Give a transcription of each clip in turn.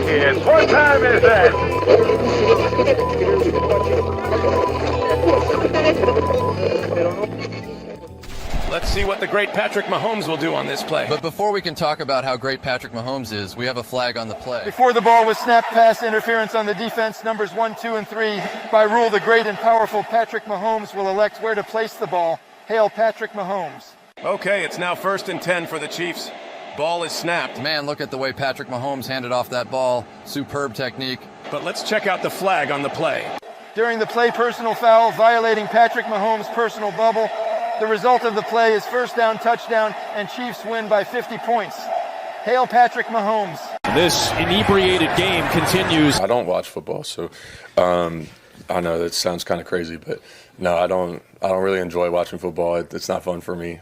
kids. What time is it? Let's see what the great Patrick Mahomes will do on this play. But before we can talk about how great Patrick Mahomes is, we have a flag on the play. Before the ball was snapped, pass interference on the defense, numbers 1, 2, and 3. By rule, the great and powerful Patrick Mahomes will elect where to place the ball. Hail Patrick Mahomes. Okay, it's now 1st and 10 for the Chiefs. Ball is snapped. Man, look at the way Patrick Mahomes handed off that ball. Superb technique. But let's check out the flag on the play. During the play, personal foul, violating Patrick Mahomes' personal bubble. The result of the play is first down, touchdown, and Chiefs win by 50 points. Hail Patrick Mahomes. This inebriated game continues. I don't watch football, so I know that sounds kind of crazy, but no, I don't really enjoy watching football. It's not fun for me.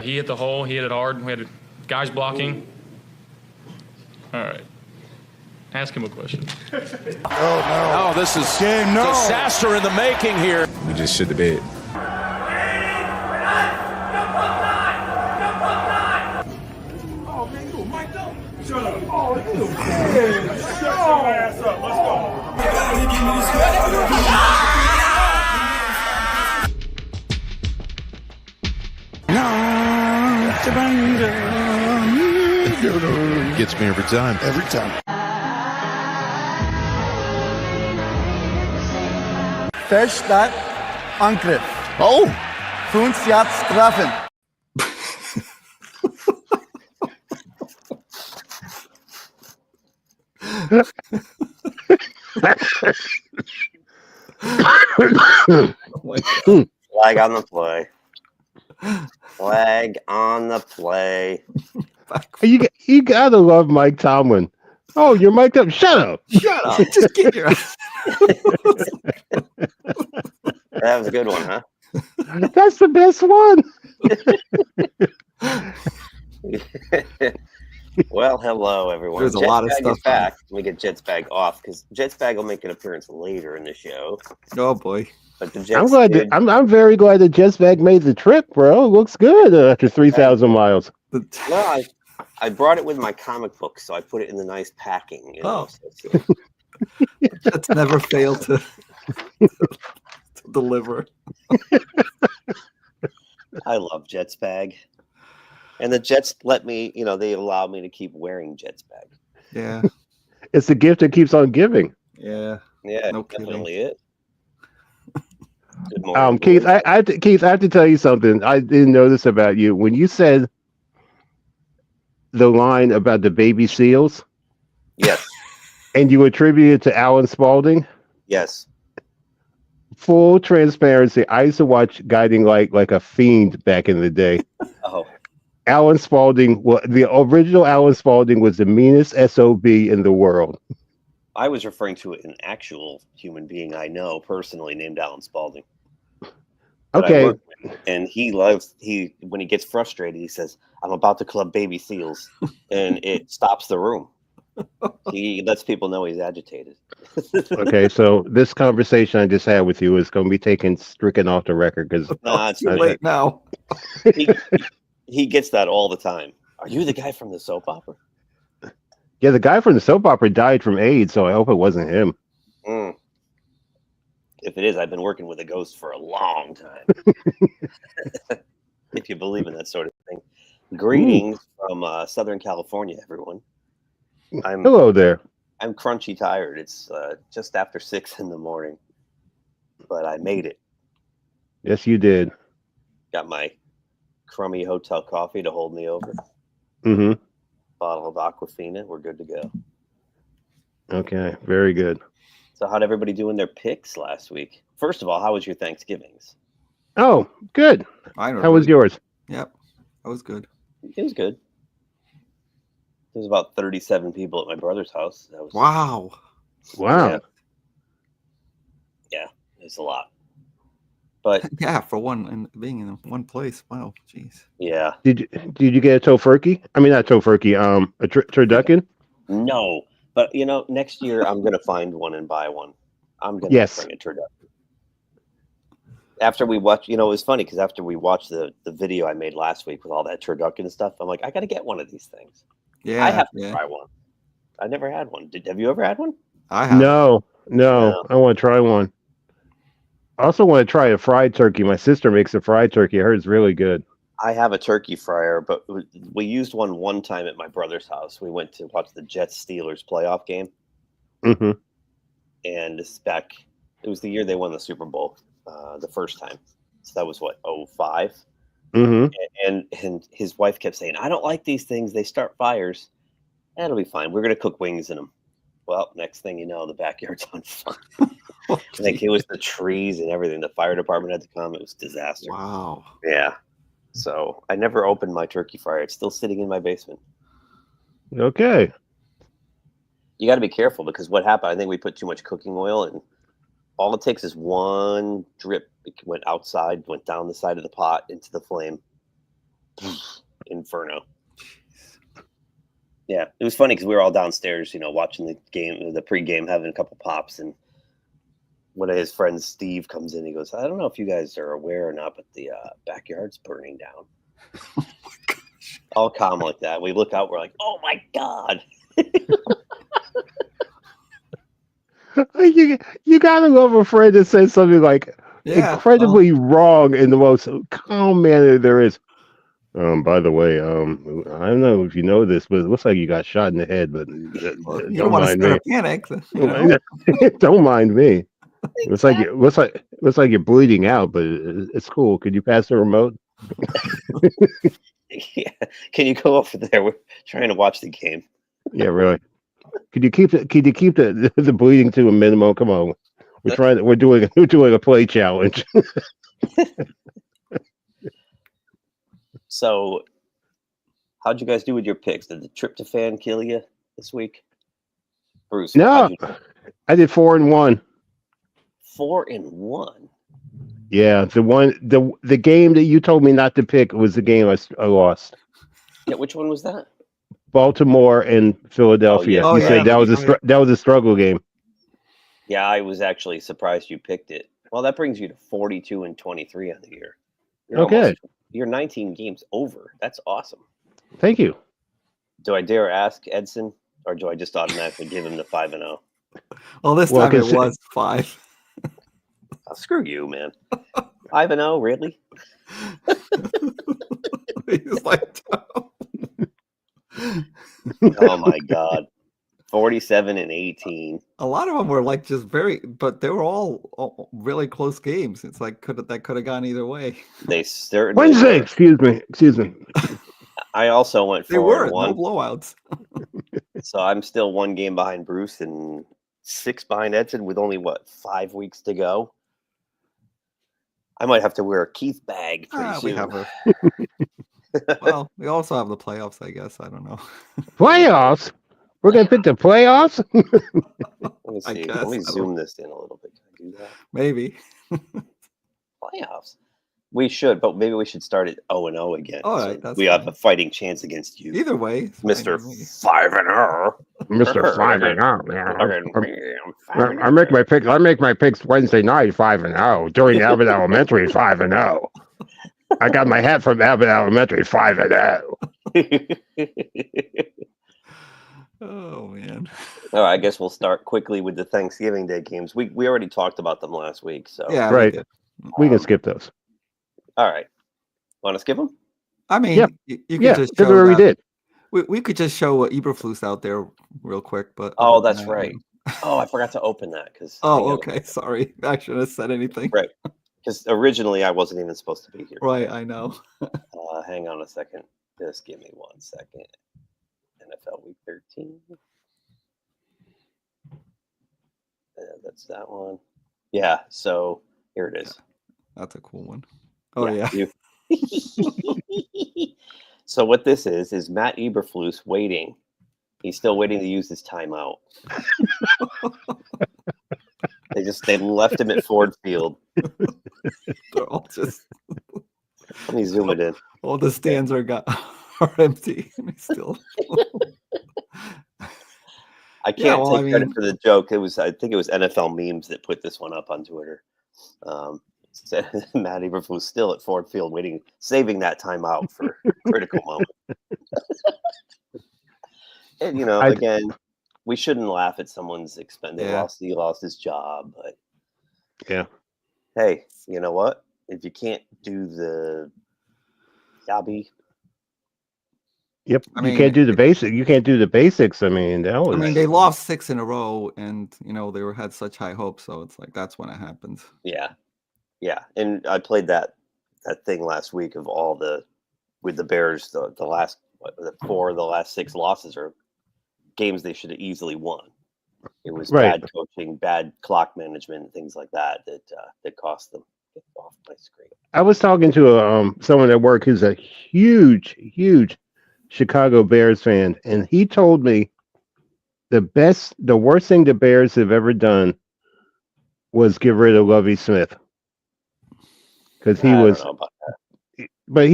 He hit the hole. He hit it hard. We had guys blocking. All right. Ask him a question. Oh, this is disaster in the making here. We just shit the bed. Oh, man, you mic'd up. Shut up. Oh, you shut your ass up. Let's It gets me every time. Every time. Fehlstart, Angriff. Oh! 5 Yards treffen. Flag on the play. Flag on the play. You gotta love Mike Tomlin. Oh, you're mic'd up. Shut up. Shut up. Just get your ass. That was a good one, huh? That's the best one. Well, hello, everyone. There's a lot of stuff. Is back. Let me get Jets Bag off because Jets Bag will make an appearance later in the show. Oh, boy. But the Jets I'm very glad that Jets Bag made the trip, bro. Looks good after 3,000 miles. No, I brought it with my comic book, so I put it in the nice packing. You know, so Jets never fail to deliver. I love Jets Bag. And the Jets let me, they allow me to keep wearing Jets Bag. Yeah. It's the gift that keeps on giving. Yeah. Yeah, No definitely kidding. it. Good morning, Keith, boys. Keith, I have to tell you something. I didn't know this about you. When you said the line about the baby seals, Yes. and you attribute it to Alan Spaulding, Yes. full transparency, I used to watch Guiding Light like a fiend back in the day. Oh. Alan Spaulding, the original Alan Spaulding was the meanest SOB in the world. I was referring to an actual human being I know personally named Alan Spaulding. that I Okay. work with. And when he gets frustrated, he says, "I'm about to club baby seals," and it stops the room. He lets people know he's agitated. Okay, so this conversation I just had with you is going to be stricken off the record because It's too late now. he gets that all the time. Are you the guy from the soap opera? Yeah, the guy from the soap opera died from AIDS, so I hope it wasn't him. Mm. If it is, I've been working with a ghost for a long time. If you believe in that sort of thing. Greetings from Southern California, everyone. Hello there. I'm crunchy tired. It's just after 6 a.m, but I made it. Yes, you did. Got my crummy hotel coffee to hold me over. Mm-hmm. Bottle of Aquafina. We're good to go. Okay, very good. So how'd everybody do in their picks last week? First of all, how was your Thanksgivings? Oh, good. How was yours? Yep, that was good. It was good. There was about 37 people at my brother's house. That was Wow. Yeah, it's a lot. But yeah, for one and being in one place. Wow, jeez. Yeah. Did you get a tofurkey? I mean, not tofurkey. A turducken? No, but next year I'm gonna find one and buy one. I'm gonna bring a turducken. After we watched, it was funny because after we watched the video I made last week with all that turducken stuff, I'm like, I got to get one of these things. Yeah, I have to try one. I never had one. Have you ever had one? I have. No. I want to try one. I also want to try a fried turkey. My sister makes a fried turkey. I heard it's really good. I have a turkey fryer, but we used one time at my brother's house. We went to watch the Jets-Steelers playoff game. Mm-hmm. And it was the year they won the Super Bowl, the first time. So that was, 2005? Mm-hmm. And his wife kept saying, I don't like these things. They start fires. That'll be fine. We're going to cook wings in them. Well, next thing you know, the backyard's on fire. Like it was the trees and everything. The fire department had to come. It was a disaster. Wow. Yeah. So I never opened my turkey fryer. It's still sitting in my basement. Okay. You got to be careful because what happened, I think we put too much cooking oil and all it takes is one drip. It went outside, went down the side of the pot into the flame. Inferno. Yeah, it was funny because we were all downstairs, watching the game, the pregame, having a couple pops, and one of his friends, Steve, comes in. He goes, "I don't know if you guys are aware or not, but the backyard's burning down." Oh my gosh! All calm like that. We look out. We're like, "Oh my god!" You gotta love a friend that says something like incredibly wrong in the most calm manner there is. By the way, I don't know if you know this, but it looks like you got shot in the head. But you don't want to start a panic. Don't mind me. Looks like you're bleeding out, but it's cool. Could you pass the remote? Yeah. Can you go over there? We're trying to watch the game. Yeah, really. Could you keep the bleeding to a minimum? Come on, we're doing a play challenge. So, how'd you guys do with your picks? Did the tryptophan kill you this week, Bruce? No, I did 4-1. 4-1. Yeah, the game that you told me not to pick was the game I lost. Yeah, which one was that? Baltimore and Philadelphia. Oh, yeah. You said that was a struggle game. Yeah, I was actually surprised you picked it. Well, that brings you to 42-23 on the year. You're 19 games over. That's awesome. Thank you. Do I dare ask Edson, or do I just automatically give him the 5-0? Well, this time it was 5. Oh, screw you, man. 5-0, really? He's like, oh my god. 47-18. A lot of them were like just but they were all really close games. It's like that could have gone either way. They certainly Wednesday. were. Excuse me. I also went 4-1. They were no blowouts. So I'm still 1 game behind Bruce and 6 behind Edson with only 5 weeks to go. I might have to wear a Keith bag pretty soon. We have her. Well, we also have the playoffs, I guess. I don't know. Playoffs? We're going to pick the playoffs? Let me see. Let me zoom this in a little bit. Can I do that? Maybe. Playoffs. We should, but maybe we should start at 0-0 again. All right. That's we have a fighting chance against you. Either way. Mr. 5-0. Mr. 5-0. I make my picks Wednesday night 5-0. During Abbott Elementary 5-0. I got my hat from Abbott Elementary 5-0. Oh man! All right, I guess we'll start quickly with the Thanksgiving Day games. We already talked about them last week, so yeah, right. We can skip those. All right, want to skip them? I mean, yeah. You could just show that we did. We could just show Eberflus out there real quick, but that's right. Oh, I forgot to open that because. Oh, okay. Sorry, I shouldn't have said anything. Right, because originally I wasn't even supposed to be here. Right, I know. Hang on a second. Just give me 1 second. NFL Week 13. That's that one. Yeah, so here it is. Yeah, that's a cool one. Oh, yeah. So what this is Matt Eberflus waiting. He's still waiting to use his timeout. They left him at Ford Field. They're all just... Let me zoom it in. All the stands are empty. Still. I can't take credit for the joke. I think it was NFL memes that put this one up on Twitter. Matt Eberflus still at Ford Field waiting, saving that timeout for critical moment. And again, we shouldn't laugh at someone's expense. He lost his job, but yeah. Hey, you know what? If you can't do the yabby, yep, you can't do the basic. You can't do the basics. I mean, they lost 6 in a row, and they had such high hopes. So it's like that's when it happens. Yeah. And I played that thing last week of with the Bears. The last 4 of the last 6 losses are games they should have easily won. It was bad coaching, bad clock management, and things like that cost them. Get off my screen. I was talking to someone at work who's a huge Chicago Bears fan, and he told me the worst thing the Bears have ever done was get rid of Lovie Smith, because he was. I don't know about that. But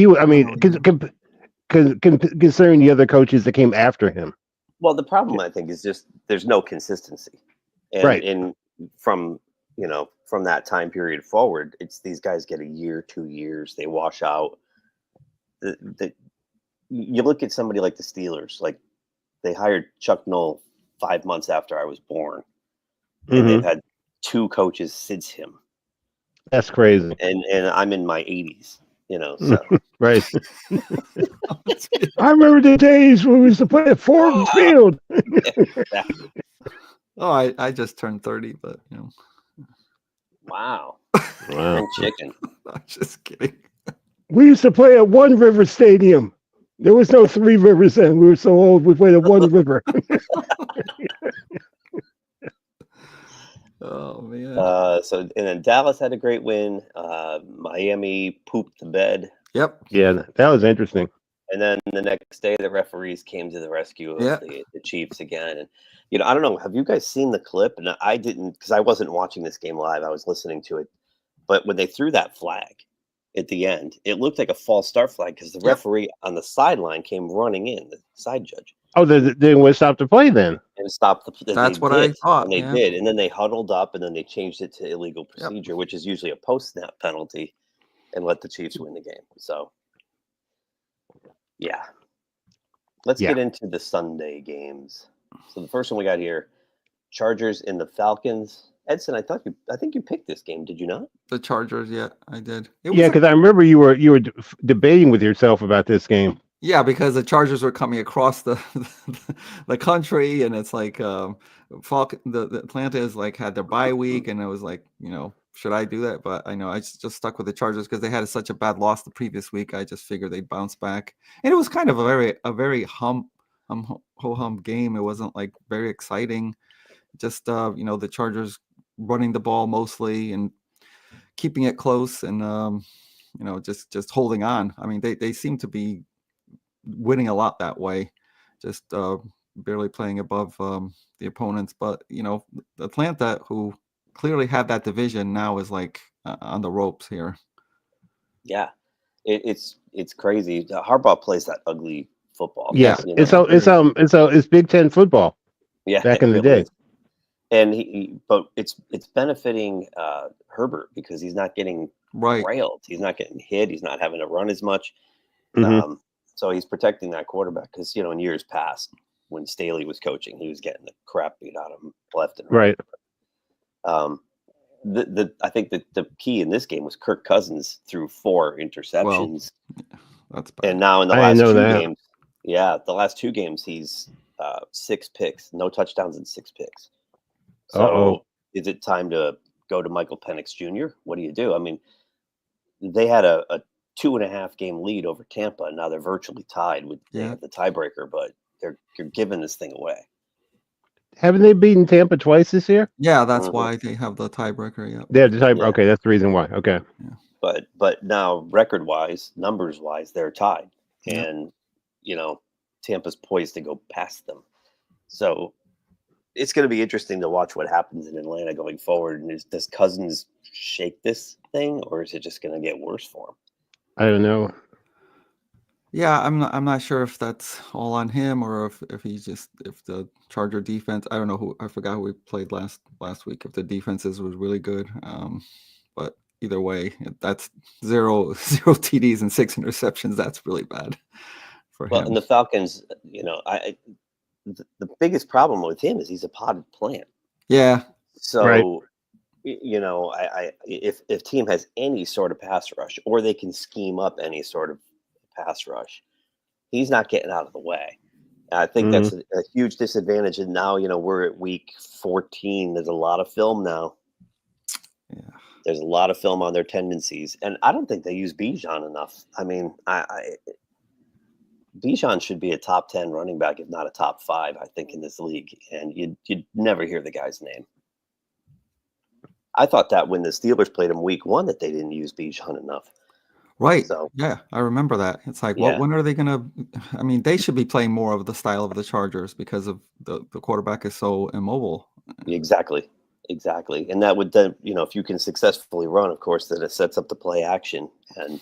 considering the other coaches that came after him. Well, the problem I think is just there's no consistency, and from that time period forward, it's these guys get a year, 2 years, they wash out. You look at somebody like the Steelers, like they hired Chuck Noll 5 months after I was born, and they've had 2 coaches since him. That's crazy. And I'm in my 80s, so. Right. I remember the days when we used to play at Ford Field. Exactly. Oh, I just turned 30, but Wow. Wow. Chicken. I'm just kidding. We used to play at One River Stadium. There was no 3 rivers then. We were so old. We played at One River. Oh man. And then Dallas had a great win. Miami pooped the bed. Yep. Yeah, that was interesting. And then the next day, the referees came to the rescue of the Chiefs again. And I don't know. Have you guys seen the clip? And I didn't, because I wasn't watching this game live. I was listening to it. But when they threw that flag at the end, it looked like a false start flag because the referee on the sideline came running in, the side judge. Oh, they would stop the play then. And stopped the. That's what I thought. And they did, and then they huddled up, and then they changed it to illegal procedure, which is usually a post-snap penalty, and let the Chiefs win the game. So, yeah, let's get into the Sunday games. So the first one we got here, Chargers and the Falcons. Edson, I think you picked this game. Did you not? The Chargers, yeah, I did. Because I remember you were debating with yourself about this game. Yeah, because the Chargers were coming across the country, and it's like the Atlanta is like had their bye week, and it was like, should I do that? But I know I just stuck with the Chargers because they had such a bad loss the previous week. I just figured they'd bounce back, and it was kind of a very ho-hum game. It wasn't like very exciting. Just the Chargers running the ball mostly and keeping it close, and just holding on. I mean, they seem to be winning a lot that way, just barely playing above the opponents. But Atlanta, who clearly had that division, now is like on the ropes here. Yeah, it's crazy. Harbaugh plays that ugly football. Yeah, it's Big Ten football. Yeah, back in the day. And but it's benefiting Herbert because he's not getting railed. He's not getting hit. He's not having to run as much. So he's protecting that quarterback because, in years past when Staley was coaching, he was getting the crap beat out of him left and right. I think that the key in this game was Kirk Cousins threw 4 interceptions. Well, that's bad. And now in the last 2 games, he's 6 picks, no touchdowns and 6 picks. So is it time to go to Michael Penix Jr.? What do you do? I mean, they had a 2.5 game lead over Tampa, and now they're virtually tied with the tiebreaker, but you're giving this thing away. Haven't they beaten Tampa twice this year? Yeah, that's why they have the tiebreaker. Yeah, they have the tiebreaker. Okay, that's the reason why. Okay, but now record-wise, numbers-wise, they're tied, and Tampa's poised to go past them. So it's going to be interesting to watch what happens in Atlanta going forward. And does Cousins shake this thing, or is it just going to get worse for him? I don't know. Yeah, I'm not sure if that's all on him or if the Charger defense. I don't know I forgot who we played last week. If the defenses was really good, but either way. That's zero TDs and 6 interceptions. That's really bad for him. And the Falcons, the biggest problem with him is he's a potted plant. Yeah. So, right. If team has any sort of pass rush, or they can scheme up any sort of pass rush, he's not getting out of the way. I think that's a huge disadvantage. And now, we're at week 14. There's a lot of film now. Yeah. There's a lot of film on their tendencies. And I don't think they use Bijan enough. I mean, Bijan should be a top 10 running back, if not a top 5, I think, in this league. And you'd never hear the guy's name. I thought that when the Steelers played him week 1 that they didn't use Bijan enough. Right. So, yeah, I remember that. It's like, when are they going to? I mean, they should be playing more of the style of the Chargers because of the quarterback is so immobile. Exactly. And that would then, if you can successfully run, of course, then it sets up the play action, and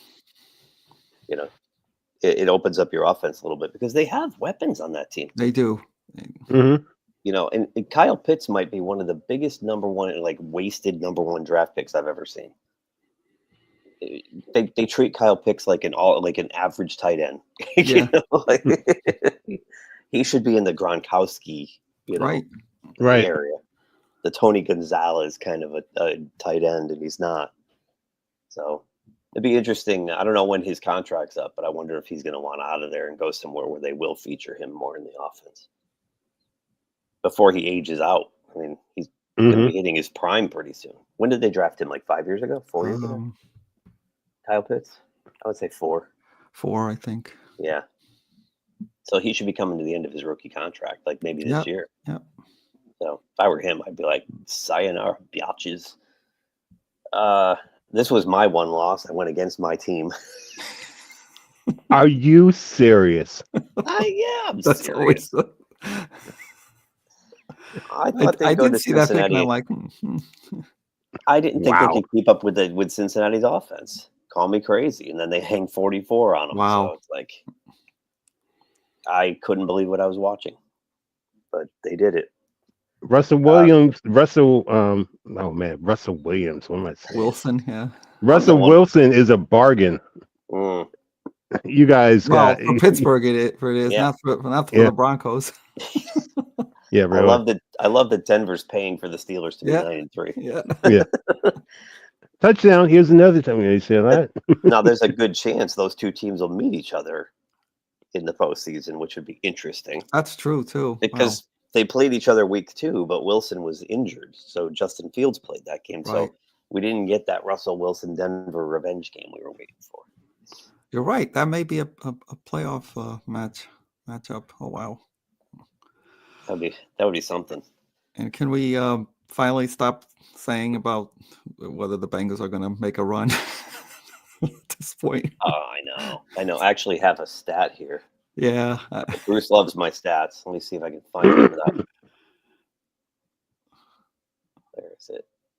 it opens up your offense a little bit because they have weapons on that team. They do. And Kyle Pitts might be one of the biggest wasted number 1 draft picks I've ever seen. They treat Kyle Pitts like an average tight end. He should be in the Gronkowski, right area. The Tony Gonzalez kind of a tight end, and he's not. So it'd be interesting. I don't know when his contract's up, but I wonder if he's going to want out of there and go somewhere where they will feature him more in the offense before he ages out. I mean, he's going to be hitting his prime pretty soon. When did they draft him? Like 5 years ago? 4 years ago? Kyle Pitts? I would say 4. 4, I think. Yeah. So he should be coming to the end of his rookie contract, like maybe this year. Yeah. So if I were him, I'd be like, sayonara, biatches. This was my one loss. I went against my team. Are you serious? I am That's serious. I thought they'd go to see that pick Cincinnati. and I'm like, I didn't think they could keep up with Cincinnati's offense. Call me crazy. And then they hang 44 on them. Wow. So it's like, I couldn't believe what I was watching. But they did it. Russell Williams. Russell Williams. What am I saying? Wilson, yeah. Russell Wilson is a bargain. You guys got for Pittsburgh. It is not for the Broncos. Yeah, really. I love that Denver's paying for the Steelers to be 9-3. Yeah. Touchdown. Here's another time you say that. Now there's a good chance those two teams will meet each other in the postseason, which would be interesting. That's true too. Because they played each other week 2, but Wilson was injured, so Justin Fields played that game. Right. So we didn't get that Russell Wilson Denver revenge game we were waiting for. You're right. That may be a playoff matchup. Oh wow. That would be something. And can we finally stop saying about whether the Bengals are going to make a run at this point? Oh, I know. I actually have a stat here. Yeah. Bruce loves my stats. Let me see if I can find that.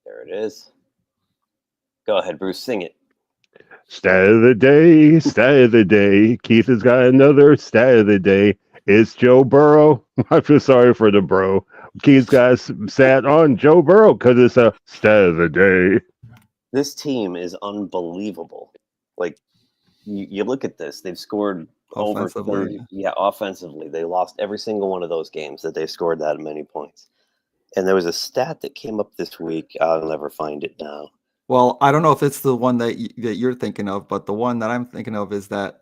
There it is. Go ahead, Bruce. Sing it. Stat of the day. Stat of the day. Keith has got another stat of the day. It's Joe Burrow. I feel sorry for the bro. Keith's got sat on Joe Burrow because it's a stat of the day. This team is unbelievable. Like, you look at this. They've scored over 30. Yeah, offensively. They lost every single one of those games that they scored that many points. And there was a stat that came up this week. I'll never find it now. Well, I don't know if it's the one that you're thinking of, but the one that I'm thinking of is that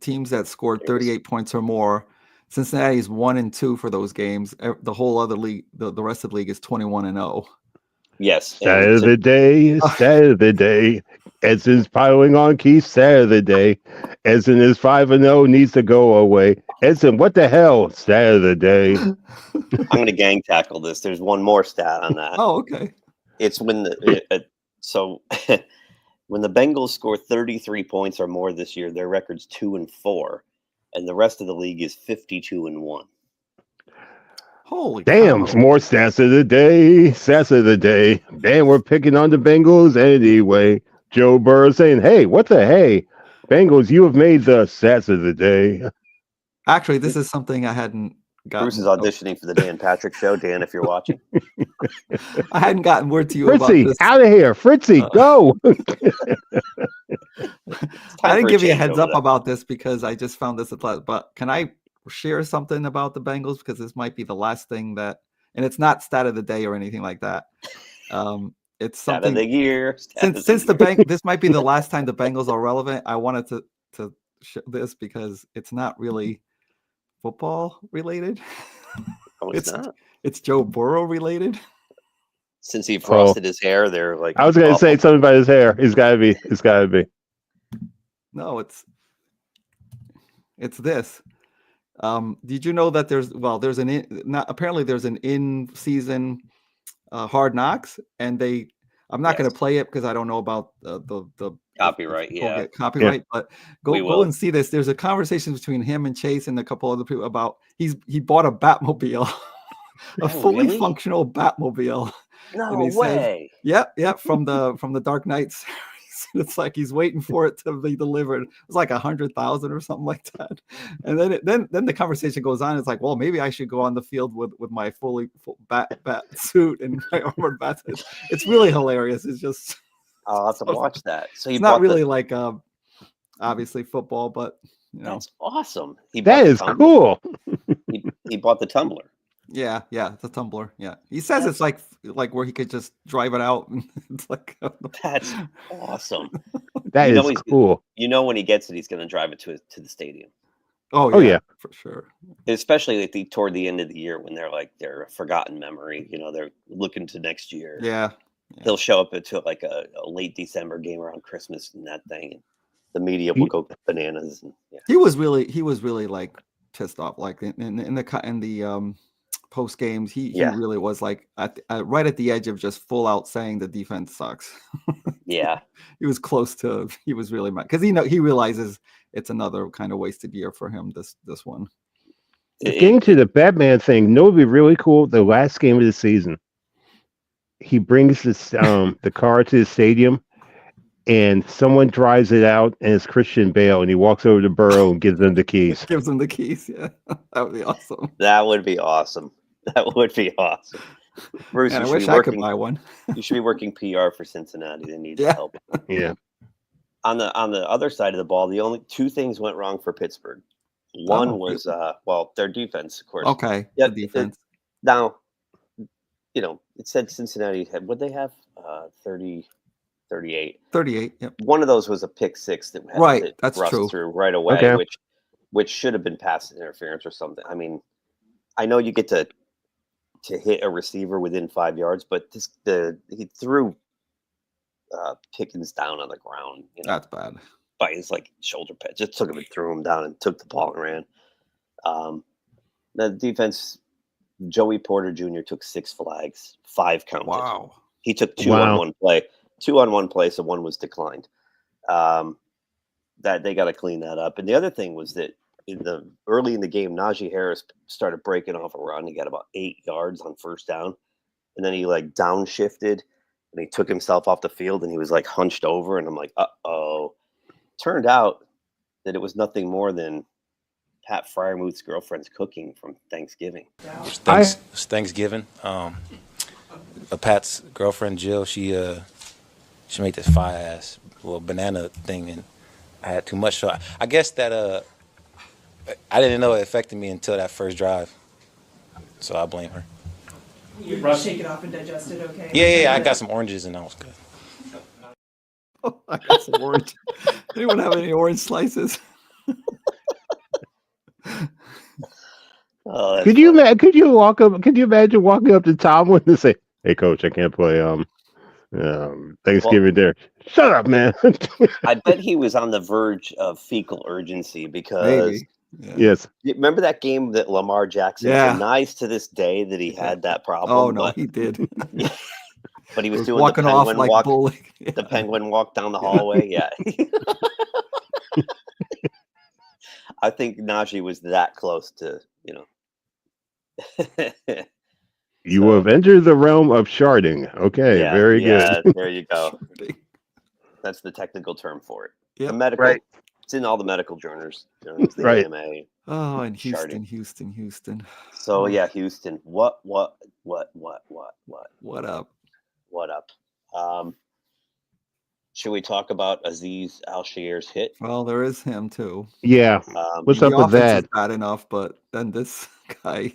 teams that scored 38 points or more, Cincinnati is 1-2 for those games. The whole other league, the rest of the league is 21-0. Yes. Stat of the day. Stat of the day. Edson's piling on Keith. Stat of the day. Edson is 5-0, needs to go away. Edson, what the hell? Stat of the day. I'm going to gang tackle this. There's one more stat on that. Oh, okay. It's when when the Bengals score 33 points or more this year, their record's 2-4, and the rest of the league is 52-1. Holy damn! cow. More stats of the day. Stats of the day. Damn, we're picking on the Bengals anyway. Joe Burrow saying, "Hey, what the hey, Bengals? You have made the stats of the day." Actually, this is something I hadn't gotten. Bruce is auditioning for the Dan Patrick Show. Dan, if you're watching, I hadn't gotten word to you about Fritzy, this. out of here. Fritzy, go. I didn't give you a heads up about this because I just found this at last. But can I share something about the Bengals? Because this might be the last thing that, and it's not stat of the day or anything like that. It's something. Stat of the year. Since the bank, this might be the last time the Bengals are relevant. I wanted to show this because it's not really football related. Oh, it's not. It's Joe Burrow related. Since he frosted his hair, they're like. I was going to say something about his hair. It's got to be. It's got to be. No, it's this. Did you know that there's apparently there's an in-season Hard Knocks, and I'm not going to play it because I don't know about the copyright. Yeah, copyright. But go and see this. There's a conversation between him and Chase and a couple other people about he bought a Batmobile, a fully functional Batmobile. No and he way. Says, yep, from the Dark Knight series. It's like he's waiting for it to be delivered. It's like 100,000 or something like that. And then the conversation goes on. It's like, well, maybe I should go on the field with my full bat suit and my armored bat. It's really hilarious. It's just. I'll have to watch that. So it's not really like obviously football, but that's awesome. That is cool. He bought the tumbler. Yeah, the tumbler. Yeah, he says it's like where he could just drive it out. And it's like that's awesome. That is cool. When he gets it, he's going to drive it to the stadium. Oh yeah, for sure. Especially toward the end of the year when they're a forgotten memory. They're looking to next year. Yeah. He'll show up into like a late December game around Christmas and that thing, and the media will go bananas. And, He was really like pissed off. Like in the post games, he really was like right at the edge of just full out saying the defense sucks. Yeah, he was close to. He was really mad because he realizes it's another kind of wasted year for him. This one. Getting to the Batman thing, would be really cool. The last game of the season, he brings this the car to the stadium, and someone drives it out, and it's Christian Bale, and he walks over to Burrow and gives them the keys. Gives them the keys. Yeah, that would be awesome. That would be awesome. Bruce, I wish I could buy one. You should be working PR for Cincinnati. They need help. Yeah. On the other side of the ball, the only two things went wrong for Pittsburgh. One was their defense, of course. Okay. Yeah, defense. Now, it said Cincinnati had what they have 38. Yep. One of those was a pick six that had that's true. through right away, which should have been pass interference or something. I mean, I know you get to hit a receiver within 5 yards, but he threw Pickens down on the ground. That's bad. By his shoulder pad, just took him and threw him down and took the ball and ran. The defense, Joey Porter Jr. took 6 flags, 5 counted. Wow. He took 2 on one play. 2 on one play, so 1 was declined. That they got to clean that up. And the other thing was that early in the game, Najee Harris started breaking off a run. He got about 8 yards on first down, and then he downshifted and he took himself off the field and he was hunched over. And I'm like, uh-oh. Turned out that it was nothing more than Pat Fryermuth's girlfriend's cooking from Thanksgiving. It's Thanksgiving. Pat's girlfriend Jill, she made this fire-ass little banana thing, and I had too much. So I guess that I didn't know it affected me until that first drive. So I blame her. You shake it off and digest it, okay? Yeah. I got some oranges and that was good. I got some orange. Anyone have any orange slices? Could you imagine walking up to Tomlin and say, "Hey, coach, I can't play Thanksgiving dinner." Shut up, man. I bet he was on the verge of fecal urgency because yes. Remember that game that Lamar Jackson denies to this day that he had that problem? Oh no, he did. But he was doing walking the penguin off like bully. The penguin walk down the hallway. Yeah. I think Najee was that close to, You have entered the realm of sharding. Okay, very good. There you go. That's the technical term for it. Yep. The medical It's in all the medical journals. The Right. AMA. Oh, and charting. Houston. So Oh, yeah, Houston. What what up? What up? Should we talk about Aziz Al-Shir's hit? Well, there is him too. Yeah. What's The up with offense that? is bad enough, but then this guy.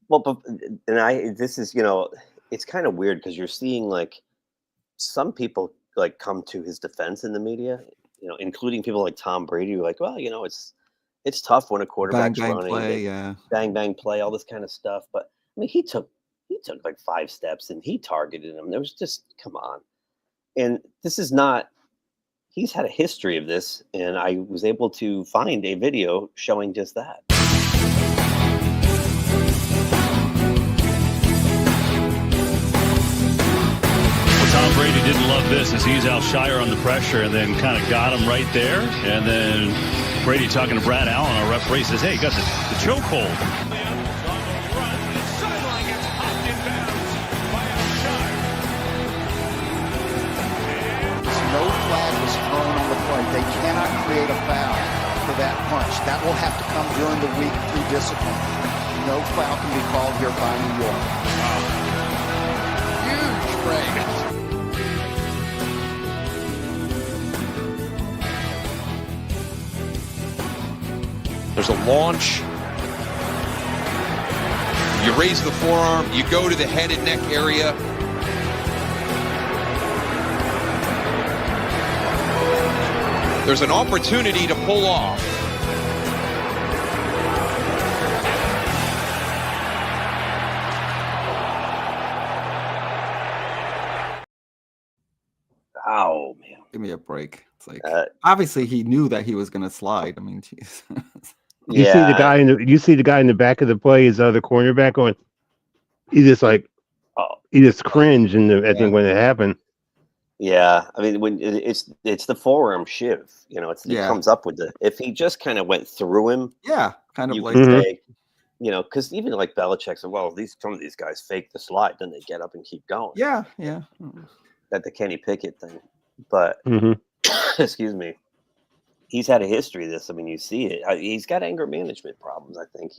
Well, but this is it's kind of weird because you're seeing like some people like come to his defense in the media, including people like Tom Brady, who are like, well, it's tough when a quarterback's Bang, bang running, play, yeah. bang bang play, all this kind of stuff. But I mean, he took like 5 steps and he targeted him. There was just come on, and this is not. He's had a history of this, and I was able to find a video showing just that. Tom Brady didn't love this as he's Al-Shir on the pressure and then kind of got him right there. And then Brady talking to Brad Allen, our referee, says, hey, you got the chokehold. No flag was thrown on the play. They cannot create a foul for that punch. That will have to come during the week through discipline. No foul can be called here by New York. Huge break. There's a launch. You raise the forearm. You go to the head and neck area. There's an opportunity to pull off. Oh man! Give me a break. It's like obviously he knew that he was going to slide. I mean, jeez. You see the guy in the back of the play, his other cornerback going. He just he just cringed, I think when it happened. Yeah, I mean, when it's the forearm shiv, it comes up with if he just kind of went through him, kind of you like could say, because even like Belichick said, well, some of these guys fake the slide, then they get up and keep going. Yeah. That the Kenny Pickett thing, but excuse me, he's had a history of this. I mean, you see it. He's got anger management problems. I think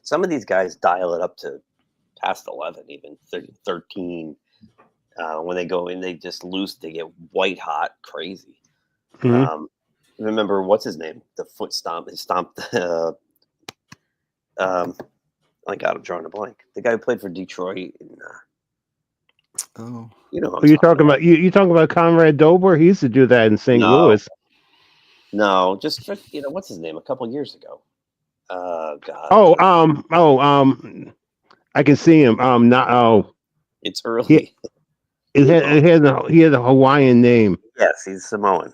some of these guys dial it up to past 11, even 13. When they go in, they just lose. They get white hot, crazy. Remember what's his name? The foot stomp. He stomped. I got him drawing a blank. The guy who played for Detroit. You're talking about you talking about Conrad Dober? He used to do that in St. Louis. No, just for, what's his name? A couple years ago. God. I can see him. It's early. He had a Hawaiian name. Yes, he's Samoan.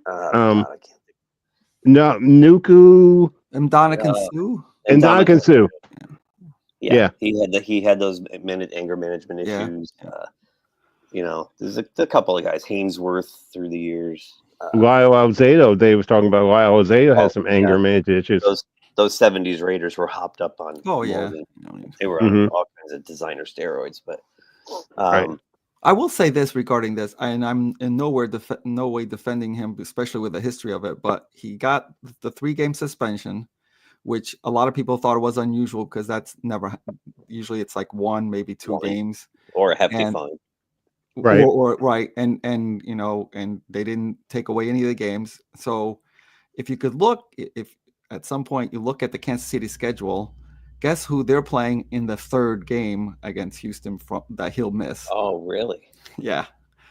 No, Nuku. Ndamukong Suh. Ndamukong Suh. Yeah, he had those anger management issues. There's a couple of guys, Hainsworth, through the years. Lyle Alzado. They was talking about Lyle Alzado has some anger management issues. Those 70s Raiders were hopped up on. Oh yeah, they were on all kinds of designer steroids. But I will say this regarding this, and I'm in no way defending him, especially with the history of it. But he got the 3-game suspension, which a lot of people thought it was unusual because that's never. Usually, it's like 1, maybe 2 games, or a hefty fine. Right. Or right, and they didn't take away any of the games. So, if you could look, if at some point you look at the Kansas City schedule, guess who they're playing in the 3rd game against Houston that he'll miss? Oh, really? Yeah.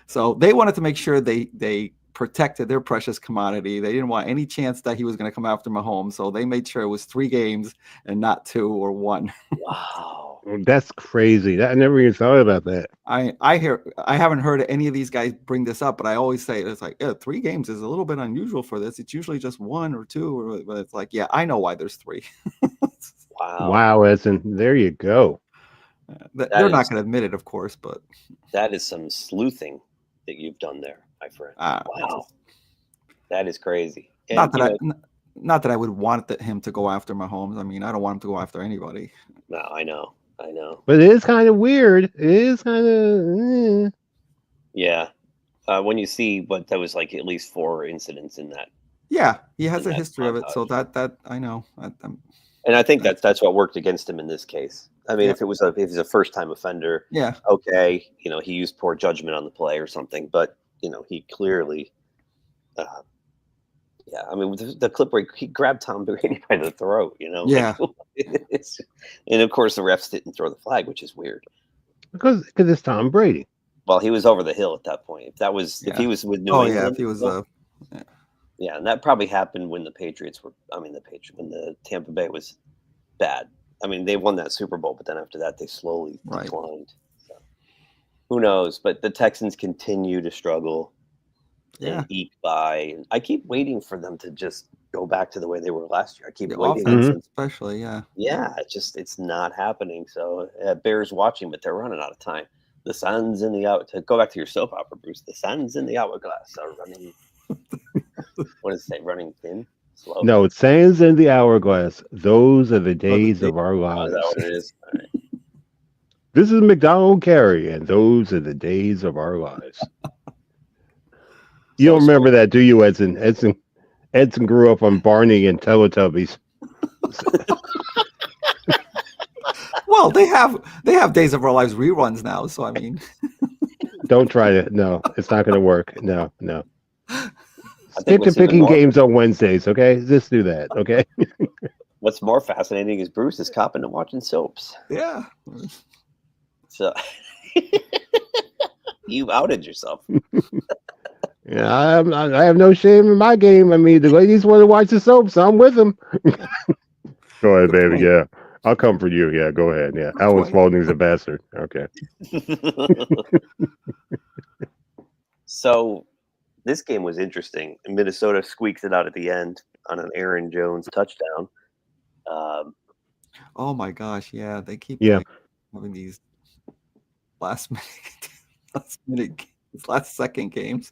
So they wanted to make sure they protected their precious commodity. They didn't want any chance that he was going to come after Mahomes, so they made sure it was 3 games and not 2 or 1. Wow. That's crazy. I never even thought about that. I haven't heard any of these guys bring this up, but I always say it's like 3 games is a little bit unusual for this. It's usually just 1 or 2, but it's like, yeah, I know why there's 3. Wow, there you go. They're not going to admit it, of course, but that is some sleuthing that you've done there, my friend. Wow, that is crazy. And, not that I would want him to go after Mahomes. I mean, I don't want him to go after anybody. No, I know. But it is kind of weird. It is kind of. Yeah, when you see what that was like, at least 4 incidents in that Yeah, he has And a that's history of it, montage. so that I know. And I think that's what worked against him in this case. I mean, Yeah. if he's a first time offender, Yeah. okay, he used poor judgment on the play or something, but he clearly, yeah. I mean, the clip where he grabbed Tom Brady by the throat, Yeah. and of course the refs didn't throw the flag, which is weird. Because it's Tom Brady. Well, he was over the hill at that point. If he was with New England, if he was yeah, and that probably happened when the Patriots were. I mean, when the Tampa Bay was bad. I mean, they won that Super Bowl, but then after that, they slowly declined. So, who knows? But the Texans continue to struggle and eke by. And I keep waiting for them to just go back to the way they were last year. I keep the waiting. offense, especially, yeah. Yeah, it's not happening. So Bears watching, but they're running out of time. The Suns in the out. To go back to your soap opera, Bruce. The Suns in the hourglass are running. What does it say? Running thin. Slow. No, it's sands in the hourglass. Those are the days of our lives. Is that what it is? All right. This is McDonald Carey, and those are the days of our lives. You don't remember that, do you, Edson? Edson grew up on Barney and Teletubbies. Well, they have Days of Our Lives reruns now, so I mean, don't try it. No, it's not going to work. No. Stick to picking games on Wednesdays, okay? Just do that, okay? What's more fascinating is Bruce is copping to watching soaps. Yeah. So you outed yourself. Yeah, I have no shame in my game. I mean, the ladies want to watch the soap, so I'm with them. Go ahead, baby. Yeah, I'll come for you. Yeah, go ahead. Yeah, Alan Spaulding's a bastard. Okay. So this game was interesting. Minnesota squeaks it out at the end on an Aaron Jones touchdown. Oh my gosh, yeah, they keep having these last second games.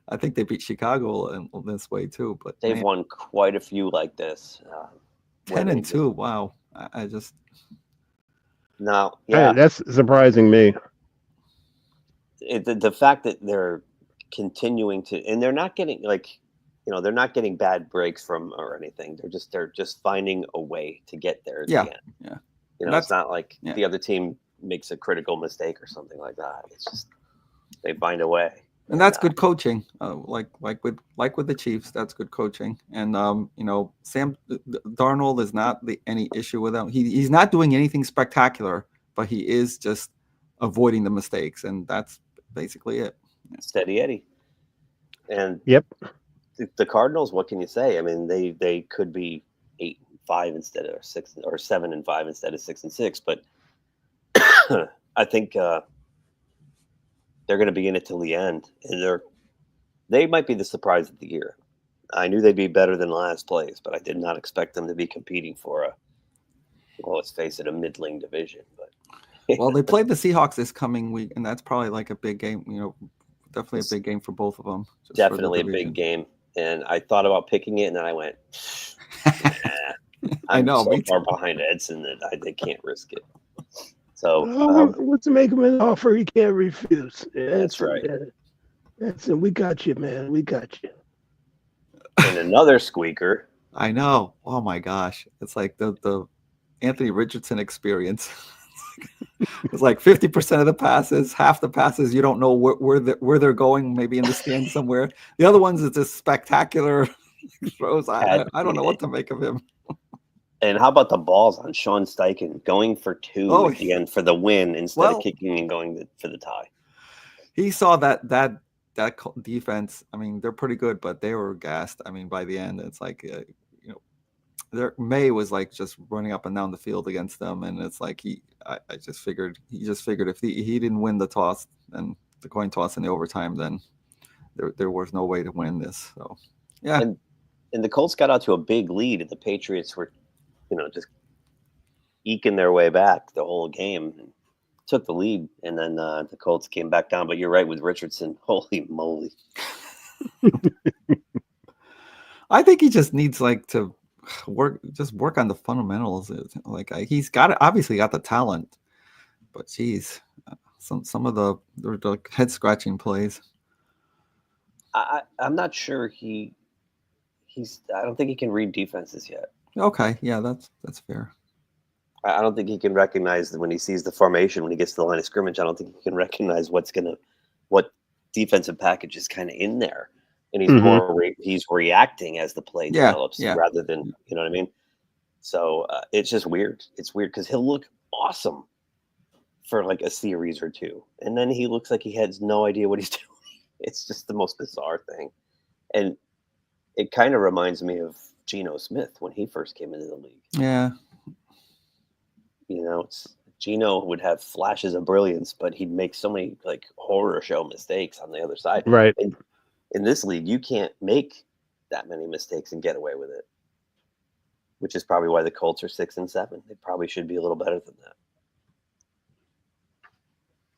I think they beat Chicago in this way too, but they've won quite a few like this. 10-2. Wow, I just that's surprising me. The fact that they're continuing to, and they're not getting they're not getting bad breaks from or anything. They're just finding a way to get there. Yeah. It's not like the other team makes a critical mistake or something like that. It's just they find a way. And that's good coaching. Like with the Chiefs, that's good coaching. And Sam Darnold is not any issue with him. He's not doing anything spectacular, but he is just avoiding the mistakes, and that's basically it. Steady Eddie. And the Cardinals, what can you say? I mean, they could be 8-5 instead of 6, or 7-5 instead of 6-6, but I think they're going to be in it till the end, and they might be the surprise of the year. I knew they'd be better than last place, but I did not expect them to be competing for let's face it, a middling division. But well, they played the Seahawks this coming week, and that's probably like a big game. Definitely a big game for both of them. Definitely a big game. And I thought about picking it, and then I went, I'm so far behind Edson that they can't risk it. So, let's make him an offer he can't refuse. That's right. Edson, we got you, man. We got you. And another squeaker. I know. Oh my gosh, it's like the Anthony Richardson experience. It's like 50% of the passes, half the passes you don't know where they're going, maybe in the stand somewhere. The other ones is just spectacular throws. I don't know what to make of him. And how about the balls on Sean Steichen going for 2 at the end for the win instead of kicking and going for the tie? He saw that defense. I mean, they're pretty good, but they were gassed. I mean, by the end, it's like May was like just running up and down the field against them, and it's like he just figured if he didn't win the toss and the coin toss in the overtime, then there was no way to win this. So yeah, and the Colts got out to a big lead, and the Patriots were, just eking their way back the whole game, and took the lead, and then the Colts came back down. But you're right with Richardson. Holy moly! I think he just needs to work on the fundamentals. Like he's obviously got the talent, but geez, some of the head scratching plays. I'm not sure he I don't think he can read defenses yet. Okay, yeah, that's fair. I don't think he can recognize that when he sees the formation, when he gets to the line of scrimmage. I don't think he can recognize what defensive package is kind of in there, and he's reacting as the play develops rather than you know what I mean. So it's just weird. It's weird because he'll look awesome for like a series or two, and then he looks like he has no idea what he's doing. It's just the most bizarre thing, and it kind of reminds me of Geno Smith when he first came into the league. Yeah. You know, Geno would have flashes of brilliance, but he'd make so many like horror show mistakes on the other side. Right. And in this league, you can't make that many mistakes and get away with it, which is probably why the Colts are 6-7. They probably should be a little better than that,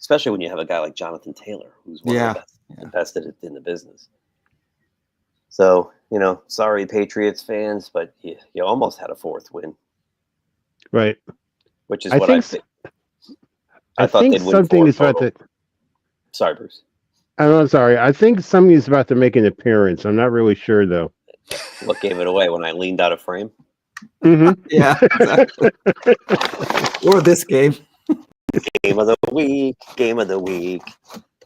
especially when you have a guy like Jonathan Taylor, who's one of the best at it in the business. So, you know, sorry, Patriots fans, but you almost had a fourth win. Right. Which is what I think. I thought think they'd win something is total. about to. Sorry, Bruce. I'm sorry. I think something is about to make an appearance. I'm not really sure though. What gave it away when I leaned out of frame? Mm-hmm. Yeah, exactly. Or this game. Game of the week. Game of the week.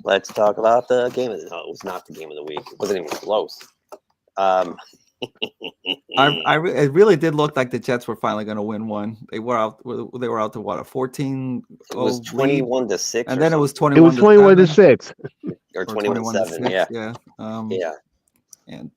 Let's talk about the game of the. No, it was not the game of the week. It wasn't even close. It really did look like the Jets were finally going to win one. They were out. They were out to what, a 14. It was 21-6, and then it was 21. It was 21-6 or 21-7. Yeah. Yeah. Yeah. And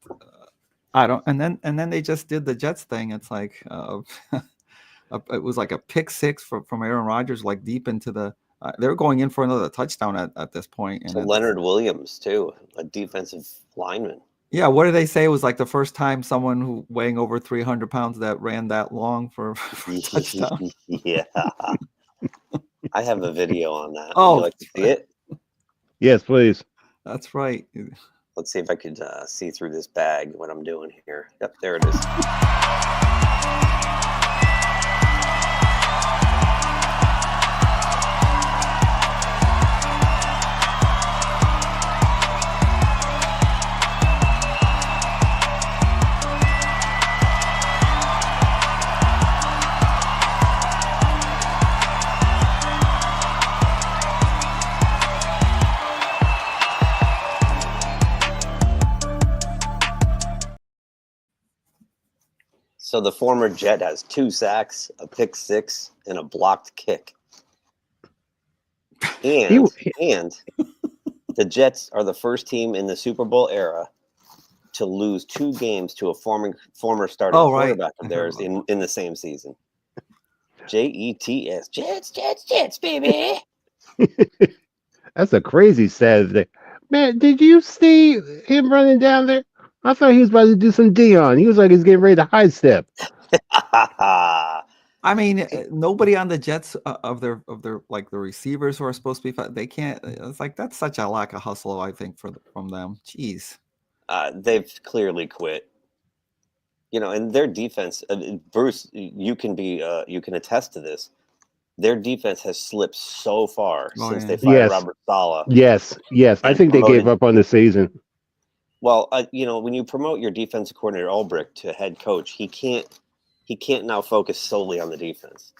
I don't. And then they just did the Jets thing. It's like it was like a pick six from Aaron Rodgers, like deep into the. They were going in for another touchdown at this point. And to Leonard Williams too, a defensive lineman. Yeah, what did they say? It was like the first time someone who weighing over 300 pounds that ran that long for a touchdown. Yeah. I have a video on that. Oh, would you like to see it? Yes, please. That's right. Let's see if I could see through this bag what I'm doing here. Yep, there it is. So the former Jet has 2 sacks, a pick six, and a blocked kick. And the Jets are the first team in the Super Bowl era to lose 2 games to a former starting quarterback of theirs in the same season. Jets, Jets, baby. That's a crazy sad thing. Man, did you see him running down there? I thought he was about to do some Dion. He was like he's getting ready to high step. I mean, nobody on the Jets of their like the receivers who are supposed to be, they can't. It's like that's such a lack of hustle, I think, from them. Jeez, they've clearly quit. You know, and their defense, Bruce, you can attest to this. Their defense has slipped so far since they fired Robert Saleh. Yes. I think they gave up on the season. Well, you know, when you promote your defensive coordinator Ulbrich to head coach, he can't now focus solely on the defense.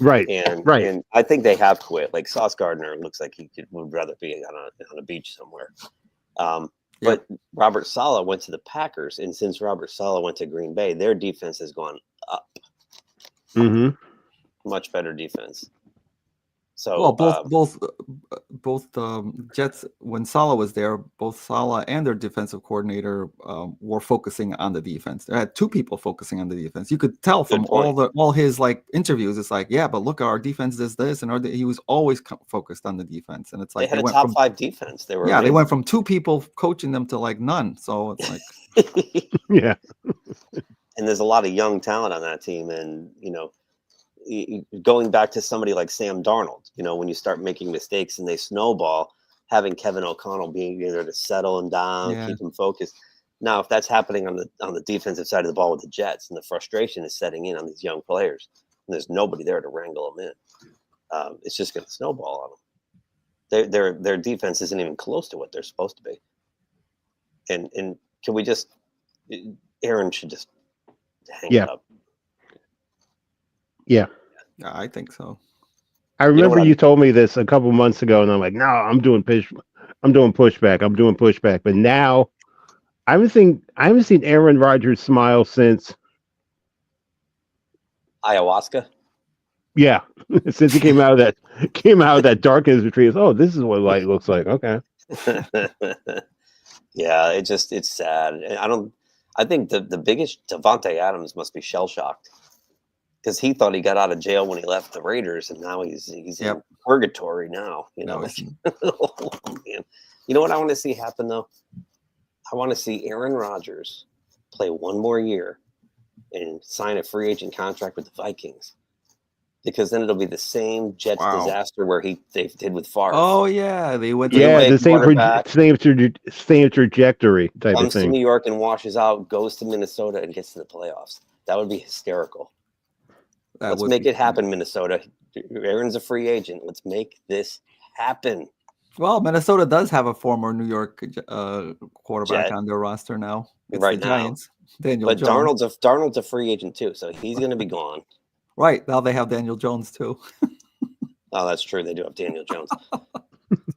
Right. And I think they have quit. Like Sauce Gardner looks like he would rather be on a beach somewhere. But Robert Saleh went to the Packers, and since Robert Saleh went to Green Bay, their defense has gone up. Mm-hmm. Much better defense. So well, both Jets, when Saleh was there, both Saleh and their defensive coordinator were focusing on the defense. They had 2 people focusing on the defense. You could tell from all his like interviews. It's like, yeah, but look, our defense does this, and he was always focused on the defense. And it's like they had a top 5 defense. They were they went from 2 people coaching them to like none. So it's like yeah. And there's a lot of young talent on that team, and you know. Going back to somebody like Sam Darnold, you know, when you start making mistakes and they snowball, having Kevin O'Connell being there to settle him down, keep him focused. Now, if that's happening on the defensive side of the ball with the Jets, and the frustration is setting in on these young players, and there's nobody there to wrangle them in, it's just going to snowball on them. Their defense isn't even close to what they're supposed to be. And can we just? Aaron should just hang Yeah. it up. Yeah. Yeah, I think so. I remember you told me this a couple months ago, and I'm like, no, I'm doing pushback. I'm doing pushback. But now I haven't seen Aaron Rodgers smile since Ayahuasca. Yeah, since he came out of that darkness retreat. Oh, this is what light looks like. Okay. Yeah, it's sad. And I think the biggest Devontae Adams must be shell shocked because he thought he got out of jail when he left the Raiders, and now he's in purgatory now. You know, oh, man. You know what I want to see happen though? I want to see Aaron Rodgers play one more year and sign a free agent contract with the Vikings. Because then it'll be the same Jets disaster where they did with Favre. Oh yeah, they went. The same trajectory type comes of thing. to New York and washes out, goes to Minnesota and gets to the playoffs. That would be hysterical. Let's make it happen, Minnesota. Aaron's a free agent. Let's make this happen. Well, Minnesota does have a former New York quarterback Jet. on their roster now. It's right the now. Giants. Daniel but Jones. Darnold's a free agent too, so he's going to be gone. Right now they have Daniel Jones too. Oh, that's true. They do have Daniel Jones.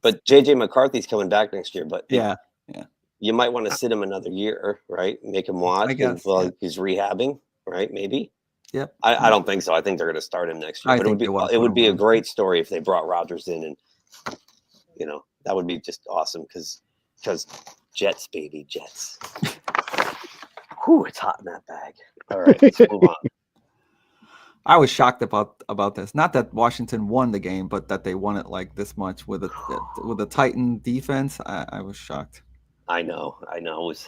But JJ McCarthy's coming back next year. But yeah. You might want to sit him another year, right? Make him watch. I guess, he's rehabbing, right? Maybe. Yep. I don't think so. I think they're going to start him next year. But it would be a great story if they brought Rodgers in, and that would be just awesome because Jets, baby, Jets. Whew, it's hot in that bag. All right, let's move on. I was shocked about this. Not that Washington won the game, but that they won it like this much with a Titan defense. I was shocked. I know. It was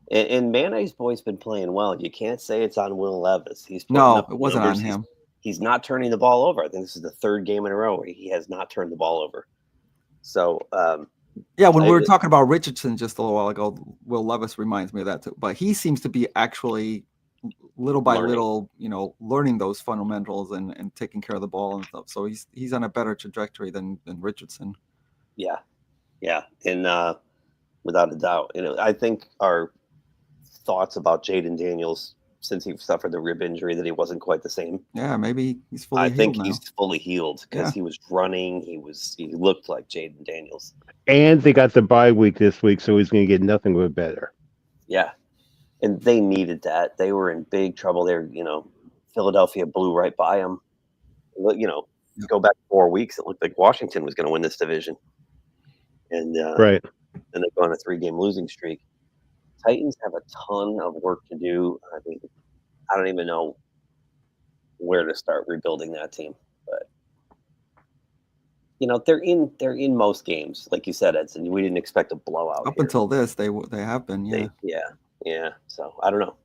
and Mayonnaise Boy's been playing well. You can't say it's on Will Levis. It wasn't on him. He's not turning the ball over. I think this is the third game in a row where he has not turned the ball over. So when we were talking about Richardson just a little while ago, Will Levis reminds me of that too. But he seems to be actually little by little, learning those fundamentals and taking care of the ball and stuff. So he's on a better trajectory than Richardson. Yeah. And without a doubt, I think our thoughts about Jaden Daniels since he suffered the rib injury that he wasn't quite the same. Yeah, maybe he's fully healed. I think now. he's fully healed because he was running. He looked like Jaden Daniels. And they got the bye week this week, so he's going to get nothing but better. Yeah. And they needed that. They were in big trouble there. Philadelphia blew right by them. Go back 4 weeks, it looked like Washington was going to win this division. And right. And they go on a 3-game losing streak. Titans have a ton of work to do. I mean, I don't even know where to start rebuilding that team. But they're in most games, like you said, Edson. We didn't expect a blowout. Up until this, they have been. Yeah. Yeah. So I don't know.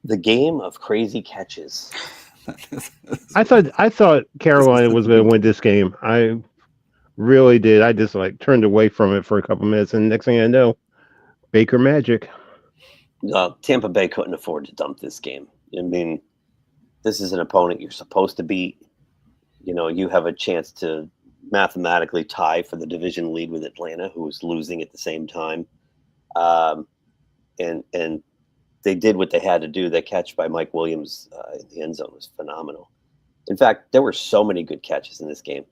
The game of crazy catches. I thought Carolina was going to win this game. I really did. I just turned away from it for a couple minutes, and next thing I know, Baker magic. Tampa Bay couldn't afford to dump this game. I mean, this is an opponent you're supposed to beat. You have a chance to mathematically tie for the division lead with Atlanta, who was losing at the same time. And they did what they had to do. That catch by Mike Williams in the end zone was phenomenal. In fact, there were so many good catches in this game,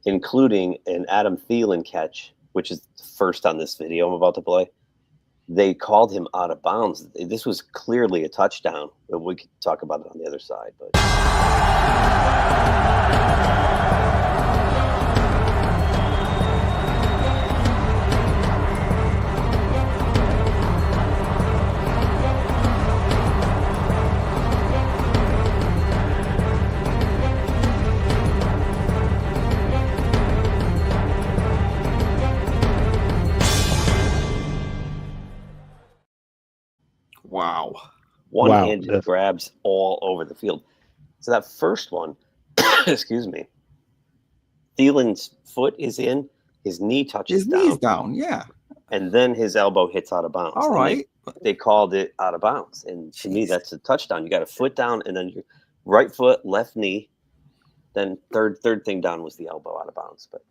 including an Adam Thielen catch, which is first on this video I'm about to play. They called him out of bounds. This was clearly a touchdown, but we could talk about it on the other side. But wow. One-handed grabs all over the field. So that first one, excuse me, Thielen's foot is in, his knee touches down. His knee's down, yeah. And then his elbow hits out of bounds. All right. They called it out of bounds. And to me, that's a touchdown. You got a foot down, and then your right foot, left knee. Then third thing down was the elbow out of bounds. But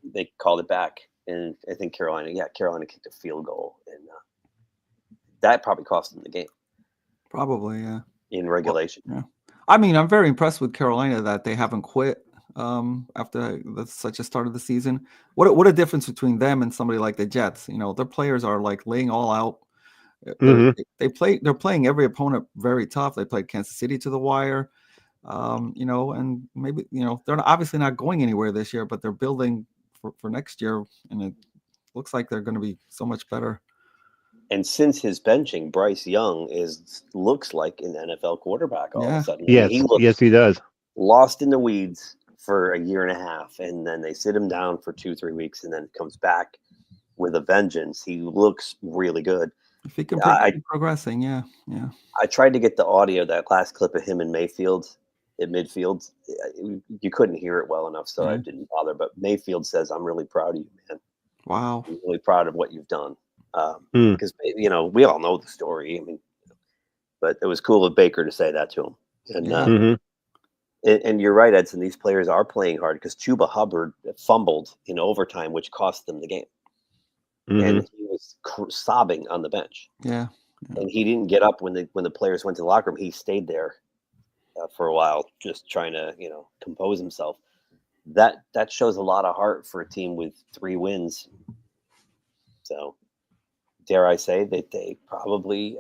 they called it back. And I think Carolina kicked a field goal. And that probably cost them the game Probably, yeah. in regulation. Yeah. I mean, I'm very impressed with Carolina that they haven't quit after such a start of the season. What a difference between them and somebody like the Jets. You know, their players are like laying all out. They're playing every opponent very tough. They played Kansas City to the wire. You know, and maybe, you know, they're obviously not going anywhere this year, but they're building for next year, and it looks like they're going to be so much better. And since his benching, Bryce Young looks like an NFL quarterback all of a sudden. Yes, yes, he does. Lost in the weeds for a year and a half, and then they sit him down for 2-3 weeks, and then comes back with a vengeance. He looks really good. If he can keep progressing, yeah. I tried to get the audio, that last clip of him in Mayfield at midfield. You couldn't hear it well enough, so I didn't bother. But Mayfield says, "I'm really proud of you, man. Wow, I'm really proud of what you've done." Because you know, we all know the story. I mean, but it was cool of Baker to say that to him. And and you're right, Edson. These players are playing hard because Chuba Hubbard fumbled in overtime, which cost them the game. And he was sobbing on the bench. Yeah. And he didn't get up when the players went to the locker room. He stayed there for a while, just trying to, you know, compose himself. That shows a lot of heart for a team with 3 wins. So, dare I say that they probably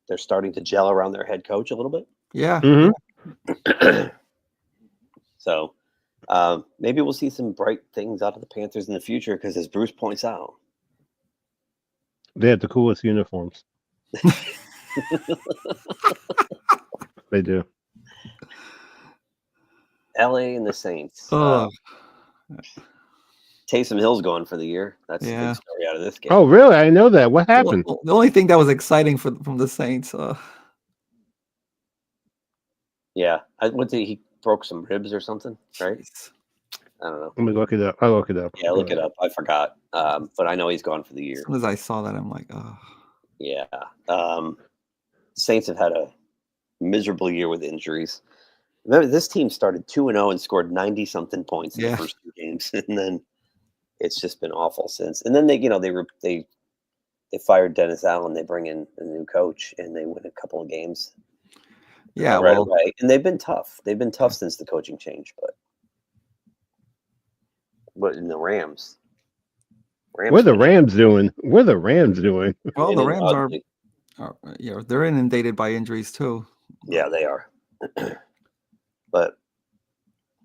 they're starting to gel around their head coach a little bit. Yeah. So maybe we'll see some bright things out of the Panthers in the future because, as Bruce points out, they have the coolest uniforms. They do. LA and the Saints. Taysom Hill's going for the year. That's the big story out of this game. Oh, really? I know that. What happened? Well, the only thing that was exciting from the Saints. Yeah, he broke some ribs or something, right? I don't know. Let me look it up. I'll look it up. Yeah, look it up. I forgot, but I know he's gone for the year. As soon as I saw that, I'm like, oh. Yeah. Saints have had a miserable year with injuries. Remember, this team started 2-0 and scored 90-something points in the first 2 games, and then it's just been awful since. And then they fired Dennis Allen. They bring in a new coach, and they win a couple of games. Yeah, right away. And they've been tough. They've been tough since the coaching change, but in the Rams. What are the Rams doing? What are the Rams doing? Well, the Rams are they're inundated by injuries too. Yeah, they are. But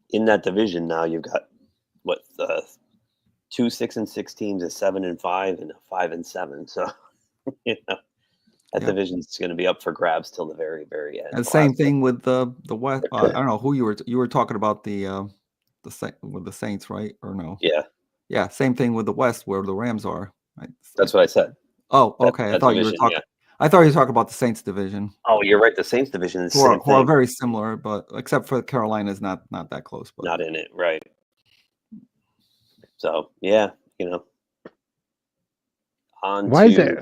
in that division now, you've got 2 6-6 teams, a 7-5, and a 5-7. So you know that division's going to be up for grabs till the very, very end. And same thing with the West. I don't know who you were talking about with the Saints, right? Or no? Yeah. Same thing with the West, where the Rams are. Right? That's what I said. Oh, okay. I thought you were talking. I thought you were talking about the Saints division. Oh, you're right. The Saints division is who are very similar, but except for Carolina's not that close. But not in it, right? So yeah, you know. Why is that?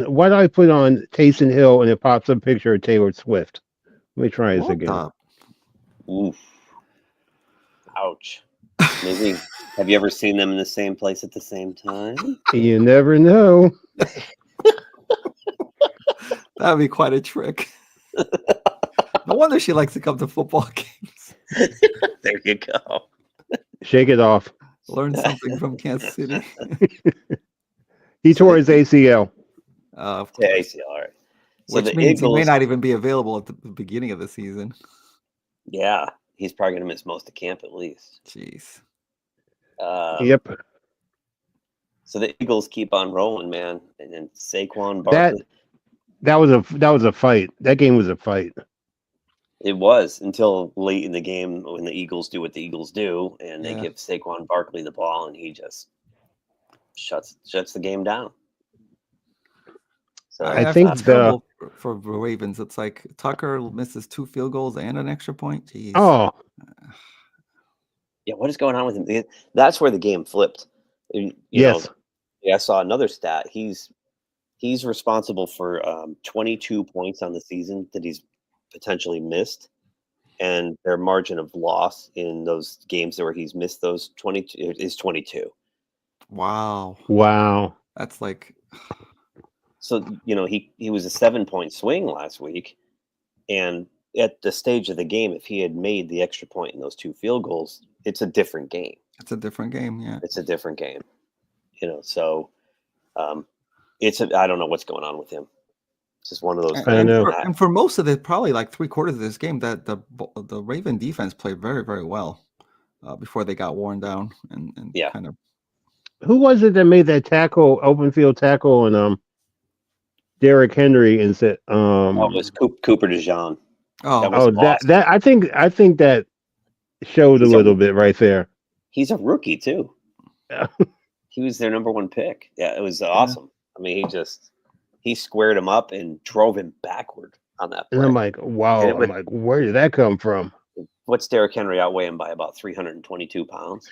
Why do I put on Taysom Hill and it pops up a picture of Taylor Swift? Let me try this again. Oof. Ouch. Maybe. Have you ever seen them in the same place at the same time? You never know. That'd be quite a trick. No wonder she likes to come to football games. There you go. Shake it off. Learn something from Kansas City. He tore his ACL. ACL, all right. So which means he may not even be available at the beginning of the season. Yeah, he's probably going to miss most of camp at least. Jeez. Yep. So the Eagles keep on rolling, man, and then Saquon Barkley. That was a fight. That game was a fight. It was until late in the game when the Eagles do what the Eagles do, and they give Saquon Barkley the ball, and he just shuts the game down. So I think for the Ravens, it's like Tucker misses 2 field goals and an extra point. Jeez. Oh. Yeah, what is going on with him? That's where the game flipped. You know, I saw another stat. He's responsible for 22 points on the season that he's potentially missed, and their margin of loss in those games where he's missed those 22 is 22. Wow. Wow. That's like So, he was a 7-point swing last week. And at the stage of the game, if he had made the extra point in those 2 field goals, it's a different game. It's a different game, yeah. It's a different game. So I don't know what's going on with him. It's just one of those And things. for most of it, probably like 3/4 of this game, that the Raven defense played very, very well before they got worn down and kind of. Who was it that made that tackle, open field tackle, and Derrick Henry and said, it was Cooper DeJean. That I think that showed a little bit right there. He's a rookie too. Yeah. He was their number 1 pick. Yeah, it was awesome. I mean, he squared him up and drove him backward on that play. And I'm like, wow. Where did that come from? What's Derrick Henry outweigh him by about 322 pounds?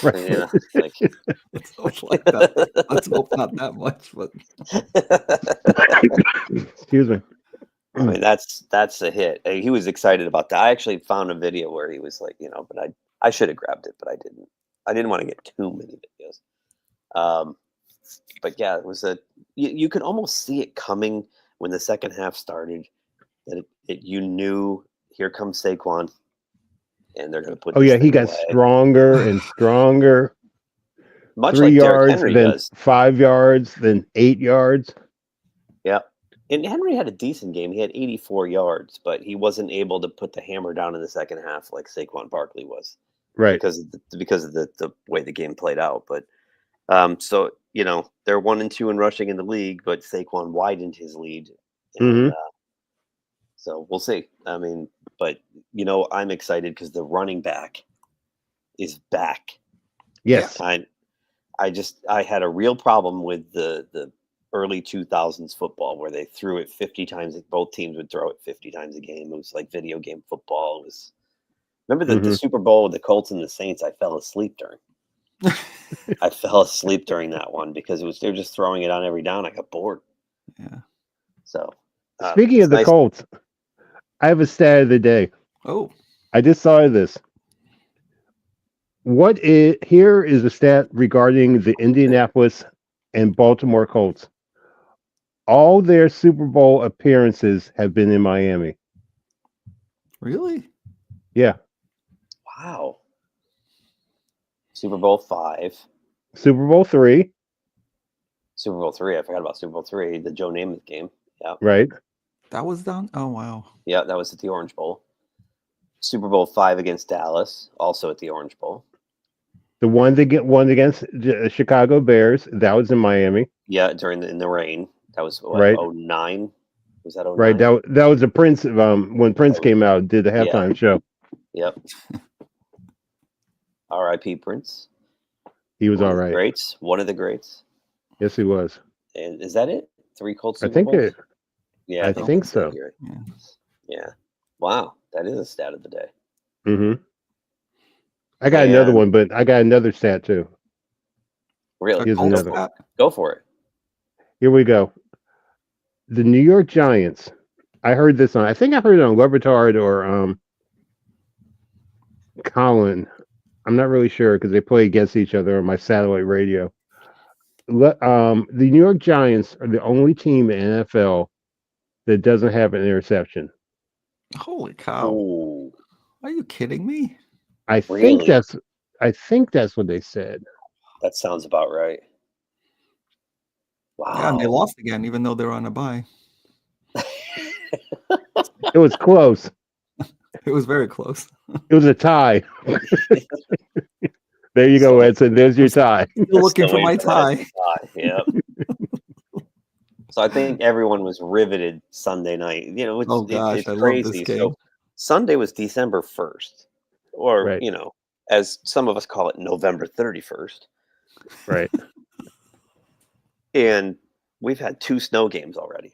Right. Yeah, like that. Let's hope not that much, but excuse me. I mean, that's a hit. He was excited about that. I actually found a video where he was like, but I should have grabbed it, but I didn't. I didn't want to get too many videos. But yeah, it was you could almost see it coming when the second half started. That you knew, here comes Saquon. And they're going to put. Oh yeah, he got stronger and stronger. Much 3 like yards, Henry then does. 5 yards, then 8 yards. Yeah, and Henry had a decent game. He had 84 yards, but he wasn't able to put the hammer down in the second half like Saquon Barkley was, right? Because of the way the game played out. But so they're 1-2 in rushing in the league, but Saquon widened his lead. And, so we'll see. I mean, but I'm excited because the running back is back. Yes. I had a real problem with the early 2000s football where they threw it 50 times. Both teams would throw it 50 times a game. It was like video game football. It was. Remember the Super Bowl with the Colts and the Saints? I fell asleep during. I fell asleep during that one because they're just throwing it on every down. I got bored. Yeah. So speaking of the Colts, I have a stat of the day. Oh, I just saw this. Here is a stat regarding the Indianapolis and Baltimore Colts. All their Super Bowl appearances have been in Miami. Really? Yeah. Wow. Super Bowl 5. Super Bowl 3. Super Bowl 3. I forgot about Super Bowl 3, the Joe Namath game. Yeah. Right. That was done? Oh, wow. Yeah, that was at the Orange Bowl. Super Bowl 5 against Dallas, also at the Orange Bowl. The one against Chicago Bears, that was in Miami. Yeah, in the rain. That was right. 09. Was that 09? Right. That was the Prince when Prince came out, did the halftime show. Yep. R.I.P. Prince. He was all right. Greats. One of the greats. Yes, he was. And is that it? 3 Colts Super I think Bowls? it. Yeah, I think so. Yeah. Wow, that is a stat of the day. Mm-hmm. I got another one, but I got another stat too. Really? Here's another one. Go for it. Here we go. The New York Giants. I heard this I think I heard it on Lebertard or Colin. I'm not really sure because they play against each other on my satellite radio. The New York Giants are the only team in the NFL that doesn't have an interception. Holy cow! Ooh. Are you kidding me? I think that's what they said. That sounds about right. Wow. Yeah, and they lost again, even though they're on a bye. It was close. It was very close. It was a tie. There you go, Edson. There's your tie. Still looking for my tie. Yep. So I think everyone was riveted Sunday night. It's I crazy. love this game. So Sunday was December 1st, or right. As some of us call it, November 31st. Right. And we've had 2 snow games already.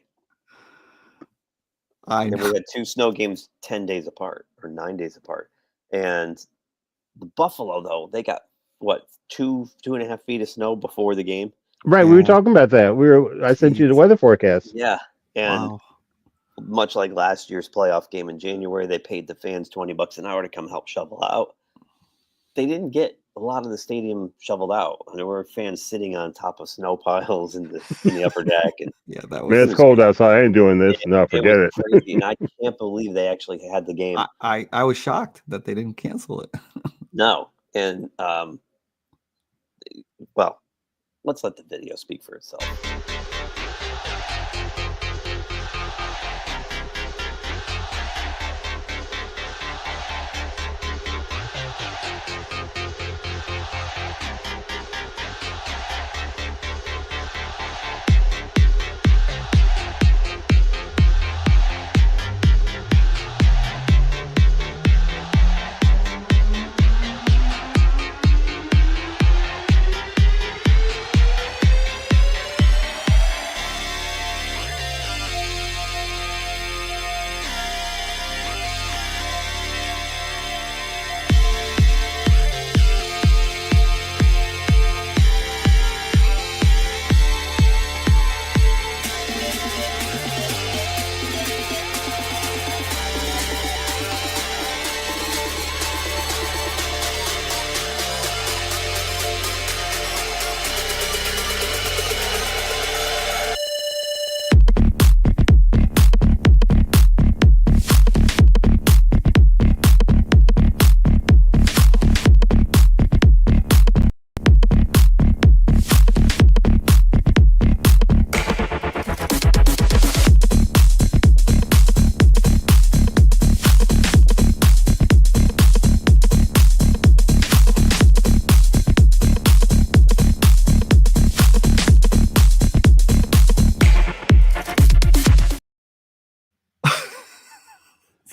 And we had 2 snow games 10 days apart or 9 days apart. And the Buffalo, though, they got what, 2.5 feet of snow before the game. Right, we were talking about that. I sent you the weather forecast. Yeah, and much like last year's playoff game in January, they paid the fans $20 an hour to come help shovel out. They didn't get a lot of the stadium shoveled out. There were fans sitting on top of snow piles in the upper deck, and yeah, that was. Man, it's cold outside. I ain't doing this. No, forget it. Crazy, and I can't believe they actually had the game. I was shocked that they didn't cancel it. No, and well, let's let the video speak for itself.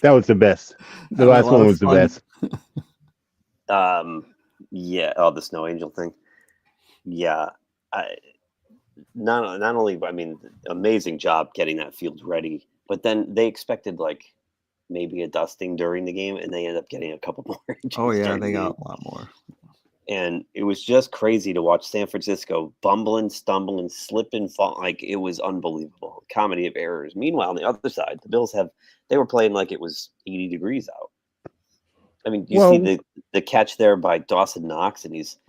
That was the best. The last one was the best. Yeah. Oh, the snow angel thing. Yeah. Not only, I mean, amazing job getting that field ready, but then they expected like maybe a dusting during the game, and they ended up getting a couple more inches. Oh yeah, they got a lot more. And it was just crazy to watch San Francisco bumbling, stumbling, slipping, fall. Like, it was unbelievable. Comedy of errors. Meanwhile, on the other side, the Bills they were playing like it was 80 degrees out. I mean, you see the catch there by Dawson Knox, and he's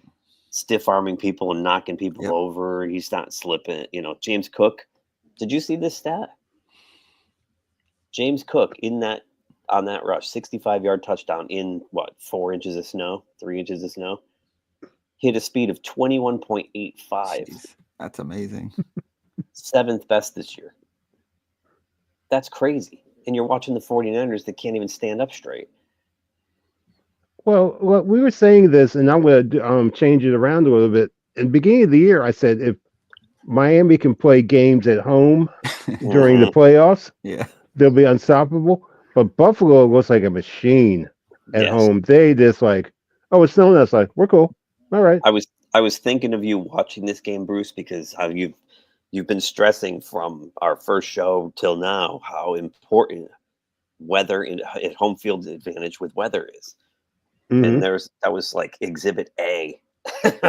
stiff arming people and knocking people over. He's not slipping. You know, James Cook. Did you see this stat? James Cook on that rush, 65-yard touchdown in 4 inches of snow, 3 inches of snow. Hit a speed of 21.85. Jeez, that's amazing. 7th best this year. That's crazy. And you're watching the 49ers that can't even stand up straight. Well, we were saying this, and I'm going to change it around a little bit. In the beginning of the year, I said if Miami can play games at home during the playoffs, they'll be unstoppable. But Buffalo looks like a machine at home. They just like, oh, it's snowing outside. We're cool. All right. I was thinking of you watching this game, Bruce, because how you've been stressing from our first show till now how important weather at home field advantage with weather is. Mm-hmm. And that was like exhibit A.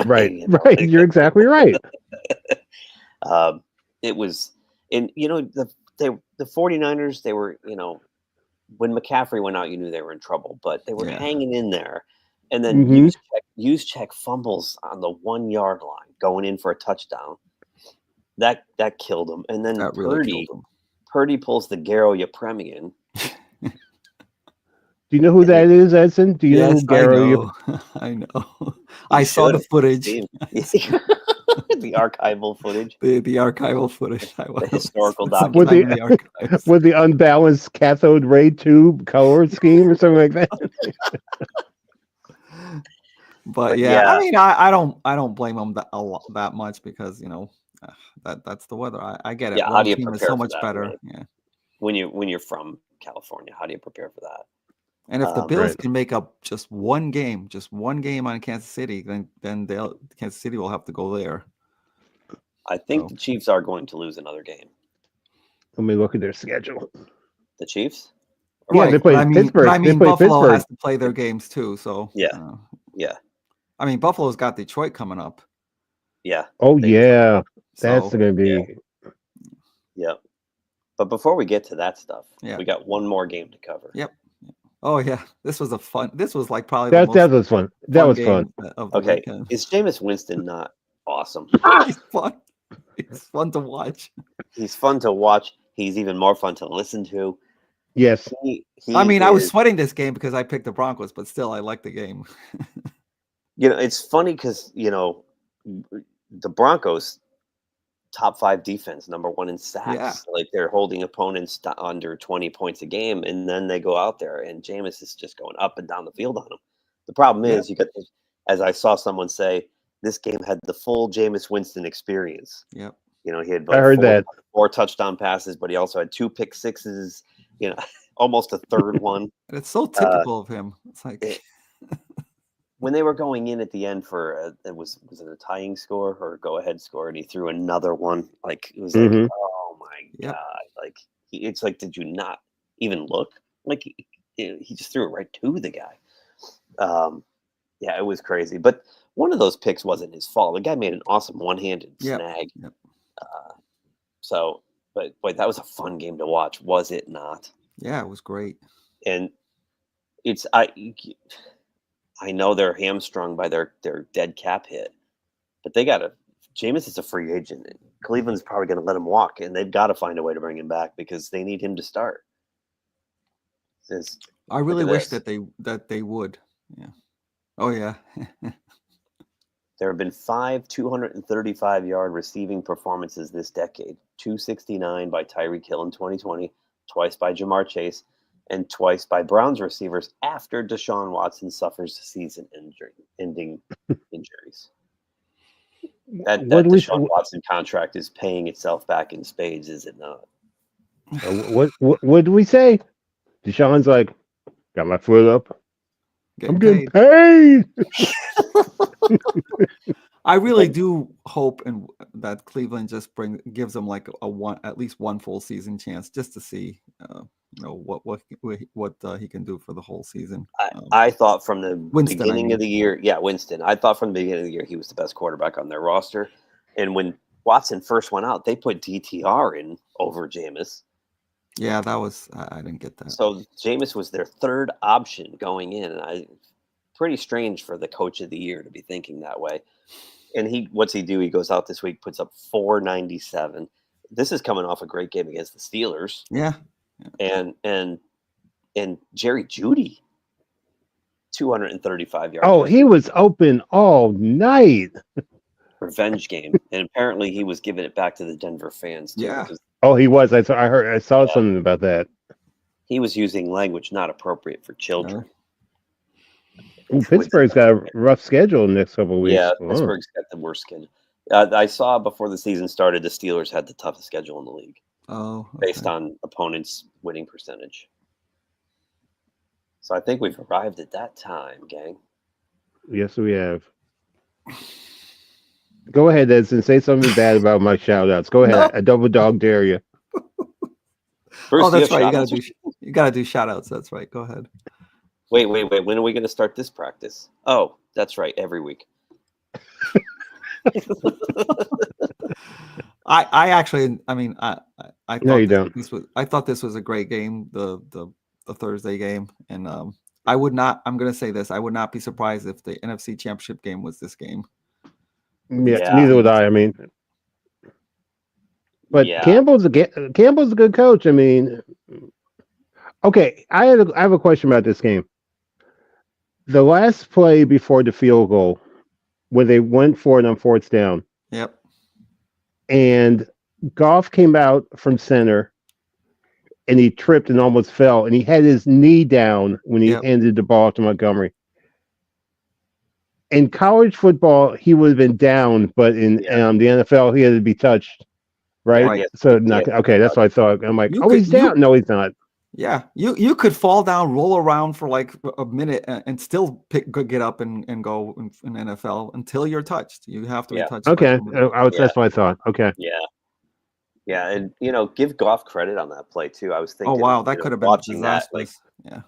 Right. Right. You're exactly right. It was, and the 49ers, they were, when McCaffrey went out, you knew they were in trouble, but they were hanging in there. And then Juszczyk fumbles on the 1 yard line going in for a touchdown. That killed him. And then Purdy pulls the Garo Yepremian. Do you know who that is, Edson? Do you know who Garo? I know. I saw the footage. The archival footage. The archival footage. The historical document. With the unbalanced cathode ray tube color scheme or something like that. But yeah, I mean, I don't blame them that much because that's the weather. I get it. Yeah, how do you team prepare is so for much that, better. right? Yeah. When you're from California, how do you prepare for that? And if the Bills can make up just one game on Kansas City, then Kansas City will have to go there. I think the Chiefs are going to lose another game. Let me look at their schedule. The Chiefs? Yeah, they play Pittsburgh. I mean, Buffalo has to play their games too. So yeah. I mean, Buffalo's got Detroit coming up. Yeah. Oh yeah, that's going to be. Yeah. But before we get to that stuff, we got one more game to cover. Yep. Oh yeah, this was like probably the That most was fun. That was game fun. of the Okay, weekend. is Jameis Winston not awesome? He's fun. He's fun to watch. He's fun to watch. He's even more fun to listen to. Yes. I mean, I was sweating this game because I picked the Broncos, but still, I like the game. It's funny because the Broncos top 5 defense, number 1 in sacks. Yeah. Like they're holding opponents to under 20 points a game, and then they go out there and Jameis is just going up and down the field on them. The problem is you got, as I saw someone say, this game had the full Jameis Winston experience. Yep. He had I heard four touchdown passes, but he also had 2 pick sixes. Almost a third one. And it's so typical of him. It's like when they were going in at the end for was it a tying score or a go ahead score, and he threw another one. Like it was like, oh my god! Like it's like, did you not even look? Like he just threw it right to the guy. Yeah, it was crazy. But one of those picks wasn't his fault. The guy made an awesome one-handed snag. Yep. But that was a fun game to watch, was it not? Yeah, it was great. And I know they're hamstrung by their dead cap hit, but they got to. Jameis is a free agent. And Cleveland's probably going to let him walk, and they've got to find a way to bring him back because they need him to start. I really wish that they would. Yeah. Oh yeah. There have been 5 235-yard receiving performances this decade. 269 by Tyreek Hill in 2020, twice by Jamar Chase, and twice by Browns receivers after Deshaun Watson suffers season-ending injuries. That Deshaun Watson contract is paying itself back in spades, is it not? What do we say? Deshaun's like, got my foot up. I'm getting paid. I really do hope that Cleveland just gives them like at least one full season chance just to see what he can do for the whole season. I thought from the beginning of the year, Winston. I thought from the beginning of the year he was the best quarterback on their roster, and when Watson first went out, they put DTR in over Jameis. Yeah, that was I didn't get that. So Jameis was their third option going in, and pretty strange for the coach of the year to be thinking that way. And what's he do? He goes out this week, puts up 497. This is coming off a great game against the Steelers. Yeah. And Jerry Jeudy, 235 yards. Oh, he was open all night. Revenge game, and apparently he was giving it back to the Denver fans too. Yeah. Oh, he was. I saw something about that. He was using language not appropriate for children. Ooh, Pittsburgh's got a rough schedule in the next couple of weeks. Yeah, Pittsburgh's got the worst schedule. I saw before the season started, the Steelers had the toughest schedule in the league. Oh, okay. Based on opponents' winning percentage. So I think we've arrived at that time, gang. Yes, we have. Go ahead, Edson. Say something bad about my shout-outs. Go ahead. No. I double dog dare you. Bruce, that's right. You gotta do shout-outs. That's right. Go ahead. Wait. When are we going to start this practice? Oh, that's right. Every week. I actually, I mean, I thought no, you don't. I thought this was a great game, the Thursday game, and I'm going to say this. I would not be surprised if the NFC Championship game was this game. Yeah. Neither would I. I mean, but Campbell's a good coach. I mean, okay. I have a question about this game. The last play before the field goal, when they went for it on fourth down. Yep. And Goff came out from center, and he tripped and almost fell, and he had his knee down when he handed the ball to Montgomery. In college football, he would have been down, but in the NFL, he had to be touched, right? So, okay, that's what I thought. I'm like, he's down. No, he's not. Yeah, you could fall down, roll around for like a minute, and still get up and go in NFL until you're touched. You have to be touched. Okay, that's what I thought. Okay. Yeah, and give Goff credit on that play too. I was thinking, oh wow, that could have been disastrous. Yeah,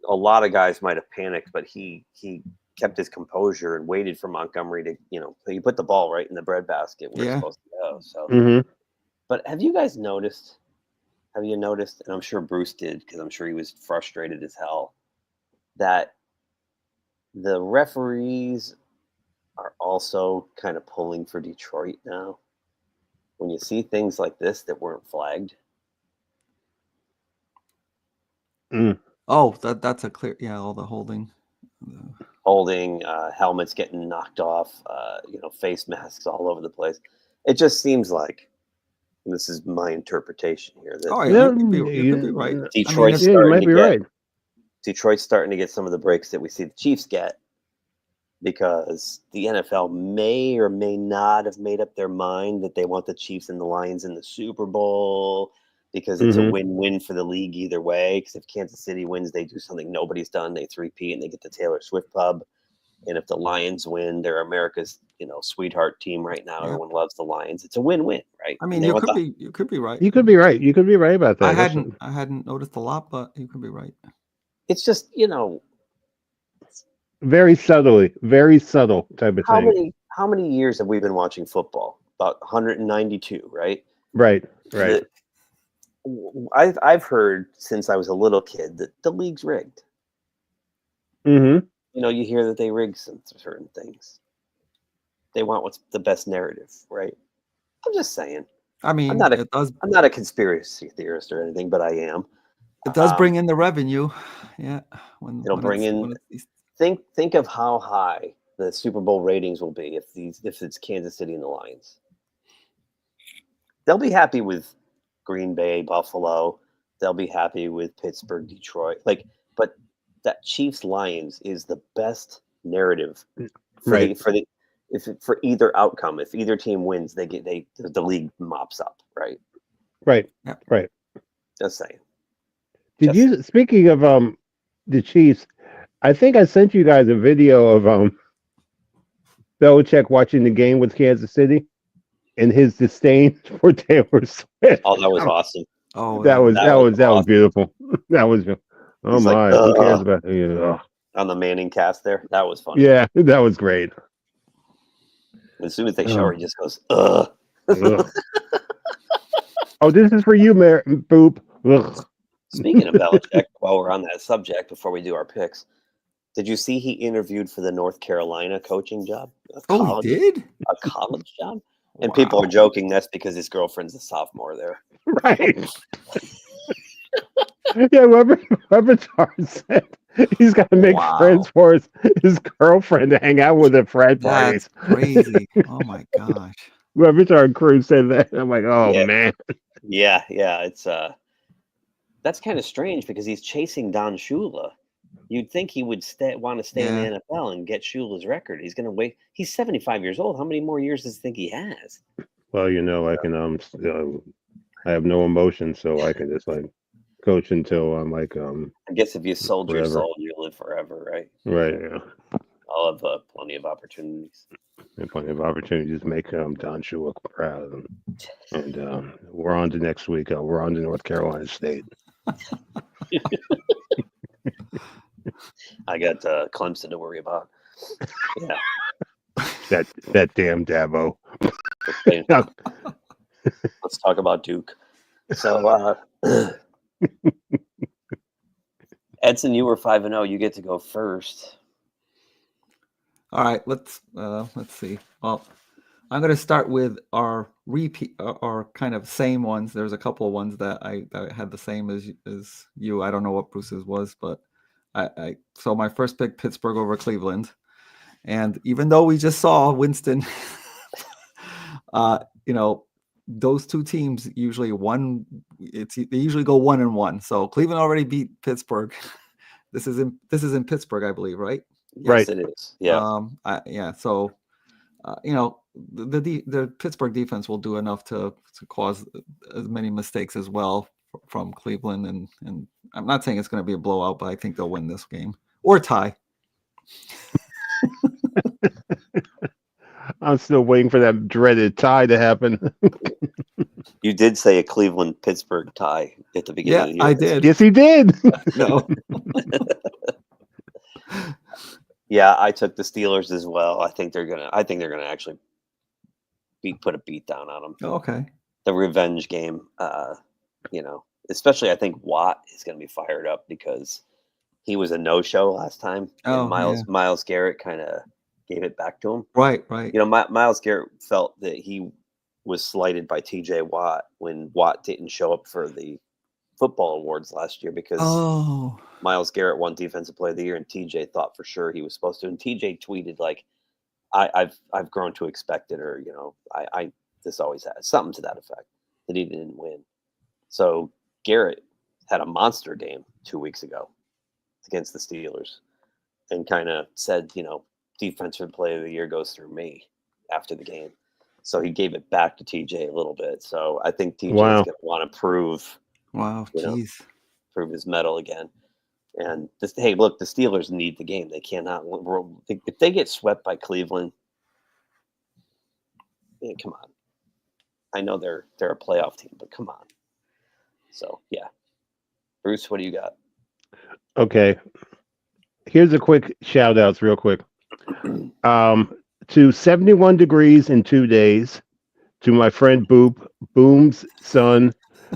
a lot of guys might have panicked, but he kept his composure and waited for Montgomery to, he put the ball right in the breadbasket where it's supposed to go. So, but have you guys noticed? Have you noticed? And I'm sure Bruce did, because I'm sure he was frustrated as hell. that the referees are also kind of pulling for Detroit now. When you see things like this that weren't flagged. Oh, that's a clear. Yeah, all the holding. Helmets getting knocked off, face masks all over the place. It just seems like, and this is my interpretation here, that you could be right. Detroit's starting to get some of the breaks that we see the Chiefs get, because the NFL may or may not have made up their mind that they want the Chiefs and the Lions in the Super Bowl, because it's a win-win for the league either way. Because if Kansas City wins, they do something nobody's done. They three-peat and they get the Taylor Swift pub. And if the Lions win, they're America's, sweetheart team right now. Yeah. Everyone loves the Lions. It's a win-win, right? I mean, you could be right. You could be right. You could be right about that. I hadn't noticed a lot, but you could be right. It's just, very subtle type of thing. How many years have we been watching football? About 192, right? Right. I've heard since I was a little kid that the league's rigged. Mm-hmm. You hear that they rig some certain things. They want what's the best narrative, right? I'm just saying. I mean, I'm not a conspiracy theorist or anything, but I am. It does bring in the revenue. Yeah. It'll bring in. Think of how high the Super Bowl ratings will be if it's Kansas City and the Lions. They'll be happy with Green Bay, Buffalo. They'll be happy with Pittsburgh, Detroit. But that Chiefs Lions is the best narrative for either outcome. If either team wins, the league mops up, right? Right. Just saying. Speaking of the Chiefs, I think I sent you guys a video of Belichick watching the game with Kansas City and his disdain for Taylor Swift. Oh, that was awesome. Oh, that was beautiful. That was. Oh He's my! Like, who cares about you? On the Manning cast there? That was funny. Yeah, that was great. As soon as they show her, he just goes, ugh. Oh, this is for you, Boop. Ugh. Speaking of Belichick, while we're on that subject, before we do our picks, did you see he interviewed for the North Carolina coaching job? He did? A college job? And people are joking that's because his girlfriend's a sophomore there. Right. Yeah, Webertar said he's got to make friends for his girlfriend to hang out with at frat parties. That's crazy. Oh my gosh. Webertar and Cruz said that. I'm like, man. Yeah. It's that's kind of strange because he's chasing Don Shula. You'd think he would want to stay in the NFL and get Shula's record. He's going to wait. He's 75 years old. How many more years does he think he has? Well, I can I have no emotion, so I can just coach until I'm I guess if you sold your soul, you live forever, right? Right. Yeah. I'll have plenty of opportunities. And plenty of opportunities to make Don Shula proud. And we're on to next week. We're on to North Carolina State. I got Clemson to worry about. Yeah. That damn Dabo. Let's talk about Duke. So, Edson, you were 5-0. You get to go first. All right, let's see. Well, I'm going to start with our repeat, our kind of same ones. There's a couple of ones that I had the same as you. I don't know what Bruce's was, but so my first pick, Pittsburgh over Cleveland, and even though we just saw Winston, those two teams usually they usually go 1-1. So Cleveland already beat Pittsburgh. This is in Pittsburgh, I believe, right? Right. Yes, it is. Yeah. So, the Pittsburgh defense will do enough to cause as many mistakes as well from Cleveland, and I'm not saying it's going to be a blowout, but I think they'll win this game or tie. I'm still waiting for that dreaded tie to happen. You did say a Cleveland-Pittsburgh tie at the beginning of the year. I did. Yes, he did. No. Yeah, I took the Steelers as well. I think they're gonna actually put a beat down on them. Okay. The revenge game, especially I think Watt is gonna be fired up because he was a no-show last time, and Miles Garrett kind of gave it back to him. Right. You know, Miles Garrett felt that he was slighted by T.J. Watt when Watt didn't show up for the football awards last year because Miles Garrett won Defensive Player of the Year, and T.J. thought for sure he was supposed to. And T.J. tweeted like, "I've grown to expect it," or I this always has something to that effect, that he didn't win. So Garrett had a monster game 2 weeks ago against the Steelers, and kind of said, Defensive Player of the Year goes through me after the game. So he gave it back to TJ a little bit. So I think TJ is going to want to prove, prove his mettle again. And hey, look, the Steelers need the game. They cannot. If they get swept by Cleveland, come on. I know they're a playoff team, but come on. So yeah, Bruce, what do you got? Okay, here's a quick shout outs, real quick. To 71 degrees in 2 days. To my friend Boom's son,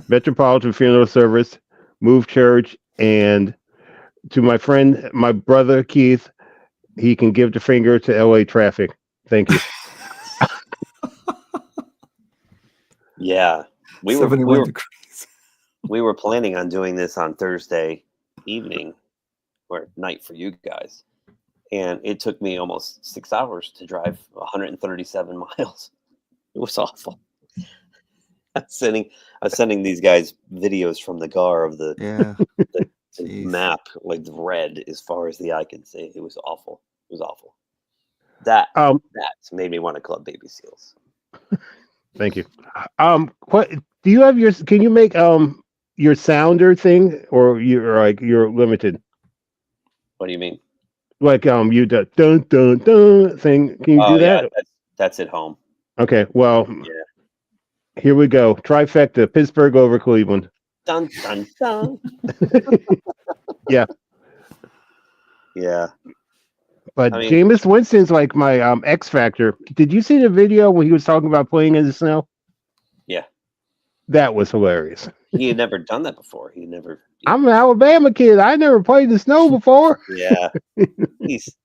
Metropolitan Funeral Service, Move Church, and to my friend, my brother Keith, he can give the finger to LA traffic. Thank you. Yeah, we were planning on doing this on Thursday evening or night for you guys, and it took me almost 6 hours to drive 137 miles. It was awful. I was sending these guys videos from the car of the map, like red as far as the eye can see. It was awful. It was awful. That made me want to club baby seals. Thank you. What do you have can you make your sounder thing, or you're limited? What do you mean? Like you the dun dun dun thing. Can you do that? Yeah, that's at home. Okay, well, here we go. Trifecta: Pittsburgh over Cleveland. Dun dun dun. Yeah. Yeah. But Jameis Winston's like my X factor. Did you see the video when he was talking about playing in the snow? Yeah. That was hilarious. He had never done that before. I'm an Alabama kid. I never played the snow before. Yeah. He's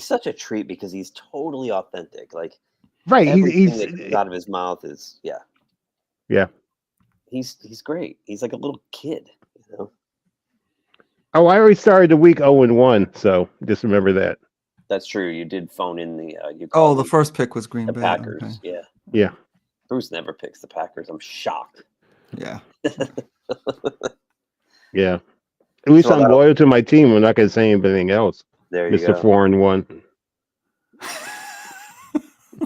such a treat because he's totally authentic. Like, right. Everything that comes out of his mouth is Yeah. He's great. He's like a little kid, Oh, I already started the week 0-1, so just remember that. That's true. You did phone in the. The first pick was Green Bay. Packers. Okay. Yeah. Yeah. Bruce never picks the Packers. I'm shocked. Yeah. Yeah. At least I'm loyal to my team. I'm not going to say anything else. There you Mr. go. 4-1.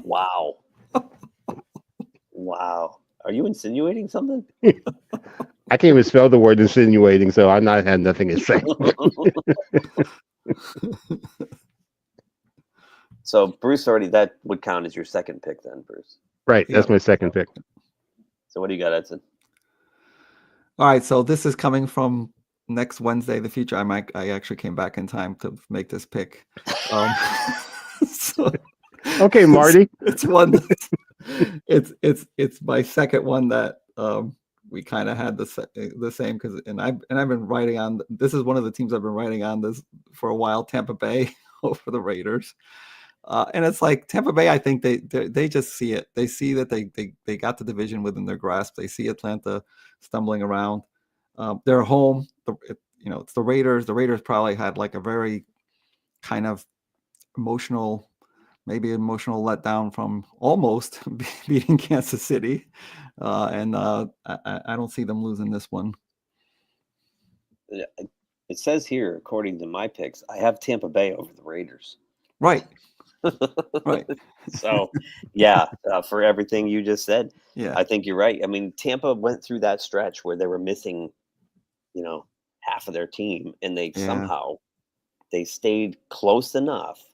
Wow. Wow. Are you insinuating something? I can't even spell the word insinuating, so I'm not had nothing to say. So Bruce that would count as your second pick then, Bruce. Right, that's my second pick. So what do you got, Edson? All right, so this is coming from next Wednesday, the future. I actually came back in time to make this pick. Okay, Marty. It's one. It's my second one that we kind of had the same because I've been writing on. This is one of the teams I've been writing on this for a while. Tampa Bay over the Raiders. And it's like Tampa Bay, I think they just see it. They see that they got the division within their grasp. They see Atlanta stumbling around. They're home. It's the Raiders. The Raiders probably had like a very kind of emotional letdown from almost beating Kansas City. And I don't see them losing this one. It says here, according to my picks, I have Tampa Bay over the Raiders. Right. Right. So, yeah, for everything you just said, yeah, I think you're right. I mean, Tampa went through that stretch where they were missing, half of their team, and they somehow stayed close enough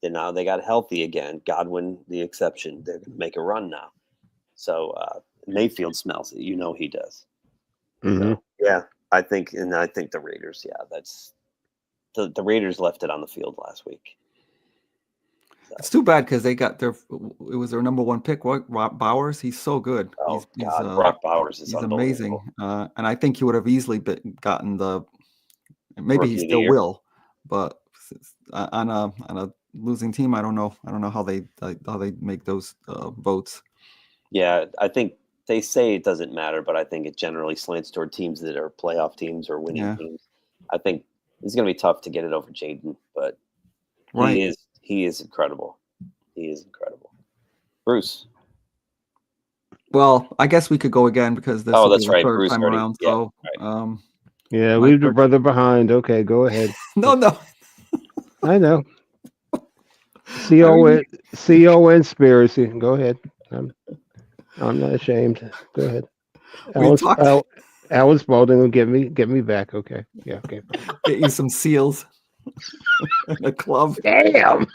that now they got healthy again. Godwin, the exception. They're going to make a run now. So Mayfield smells it. He does. Mm-hmm. So, yeah, I think the Raiders. Yeah, that's the Raiders left it on the field last week. It's too bad because it was their number one pick. Brock Bowers, he's so good. Oh, Brock Bowers is amazing. And I think he would have easily gotten the Maybe Rookie he of the still year. will, but on a losing team, I don't know how they make those votes. Yeah, I think they say it doesn't matter, but I think it generally slants toward teams that are playoff teams or winning Yeah. teams. I think it's going to be tough to get it over Jaden, but Right. he is incredible. He is incredible. Bruce. Well, I guess we could go again because this Oh, will be that's the right. third Bruce time already. around. Yeah. So, Right. Yeah, my leave the third- brother behind. Okay, go ahead. No. I know. CON conspiracy. Go ahead. I'm not ashamed. Go ahead. Alan Spalding will get me back. Okay. Yeah. Okay. Fine. Get you some seals in the club. Damn.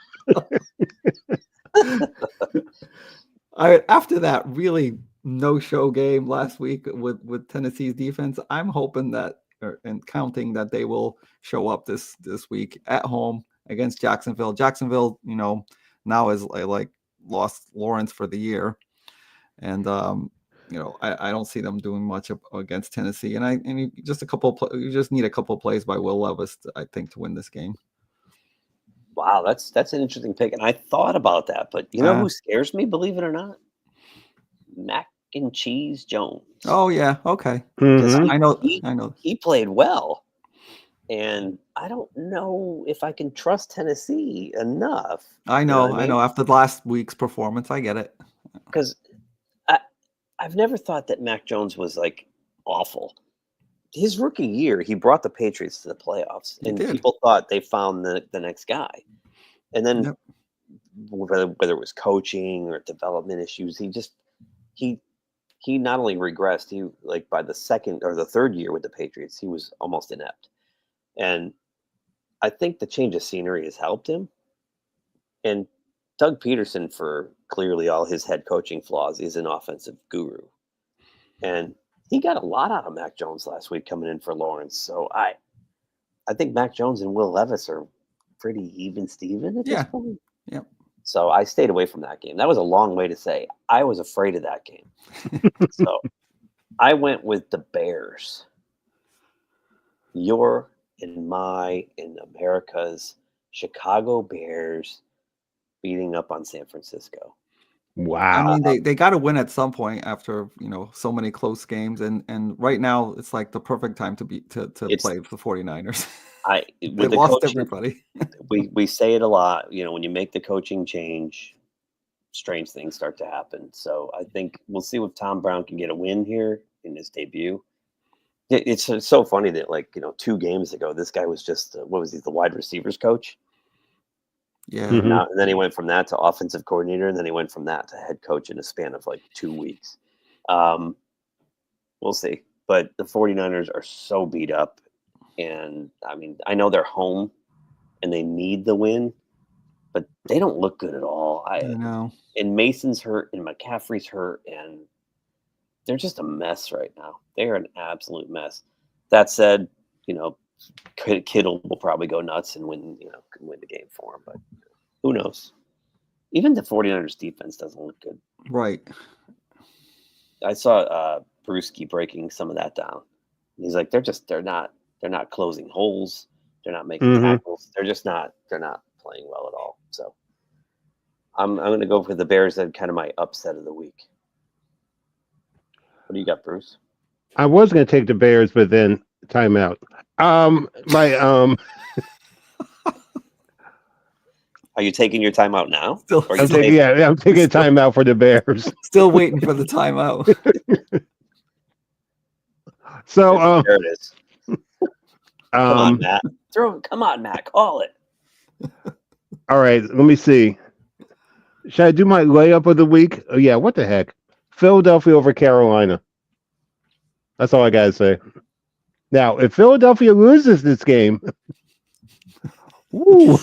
After that really no-show game last week with Tennessee's defense, I'm hoping that and counting that they will show up this week at home against Jacksonville. Jacksonville, now is like lost Lawrence for the year, and I don't see them doing much against Tennessee. And you just need a couple of plays by Will Levis, I think, to win this game. Wow, that's an interesting pick, and I thought about that, but you know who scares me? Believe it or not, Mac and Cheese Jones. Oh yeah, okay. Mm-hmm. I know. He played well, and I don't know if I can trust Tennessee enough. I know. After last week's performance, I get it. Because I've never thought that Mac Jones was like awful. His rookie year, he brought the Patriots to the playoffs, and people thought they found the next guy. And then whether it was coaching or development issues, he not only regressed, he like by the second or the third year with the Patriots, he was almost inept. And I think the change of scenery has helped him. And Doug Peterson, for clearly all his head coaching flaws, is an offensive guru. And he got a lot out of Mac Jones last week coming in for Lawrence. So I think Mac Jones and Will Levis are pretty even Steven at this point. Yep. So I stayed away from that game. That was a long way to say I was afraid of that game. So I went with the Bears. Your and my and America's Chicago Bears beating up on San Francisco. Wow. I mean, they got to win at some point after so many close games, and right now it's like the perfect time to play the 49ers. They lost everybody. we say it a lot. When you make the coaching change, strange things start to happen. So I think we'll see if Tom Brown can get a win here in his debut. It's so funny that 2 games ago, this guy was just what was he, the wide receivers coach? Yeah. Mm-hmm. And then he went from that to offensive coordinator, and then he went from that to head coach in a span of 2 weeks. We'll see. But the 49ers are so beat up. And, I mean, I know they're home and they need the win, but they don't look good at all. I know. And Mason's hurt and McCaffrey's hurt, and they're just a mess right now. They're an absolute mess. That said, Kittle will probably go nuts and win the game for him, but who knows? Even the 49ers defense doesn't look good. Right. I saw Brewski breaking some of that down. He's like, they're not closing holes. They're not making tackles. They're not playing well at all. So I'm going to go for the Bears. That's kind of my upset of the week. What do you got, Bruce? I was going to take the Bears, but then timeout. Are you taking your timeout now? I'm taking a timeout for the Bears. Still waiting for the timeout. So there it is. Come on, Matt. Come on, Matt. Call it. All right, let me see. Should I do my layup of the week? Oh yeah, what the heck? Philadelphia over Carolina. That's all I gotta say. Now, if Philadelphia loses this game, woo.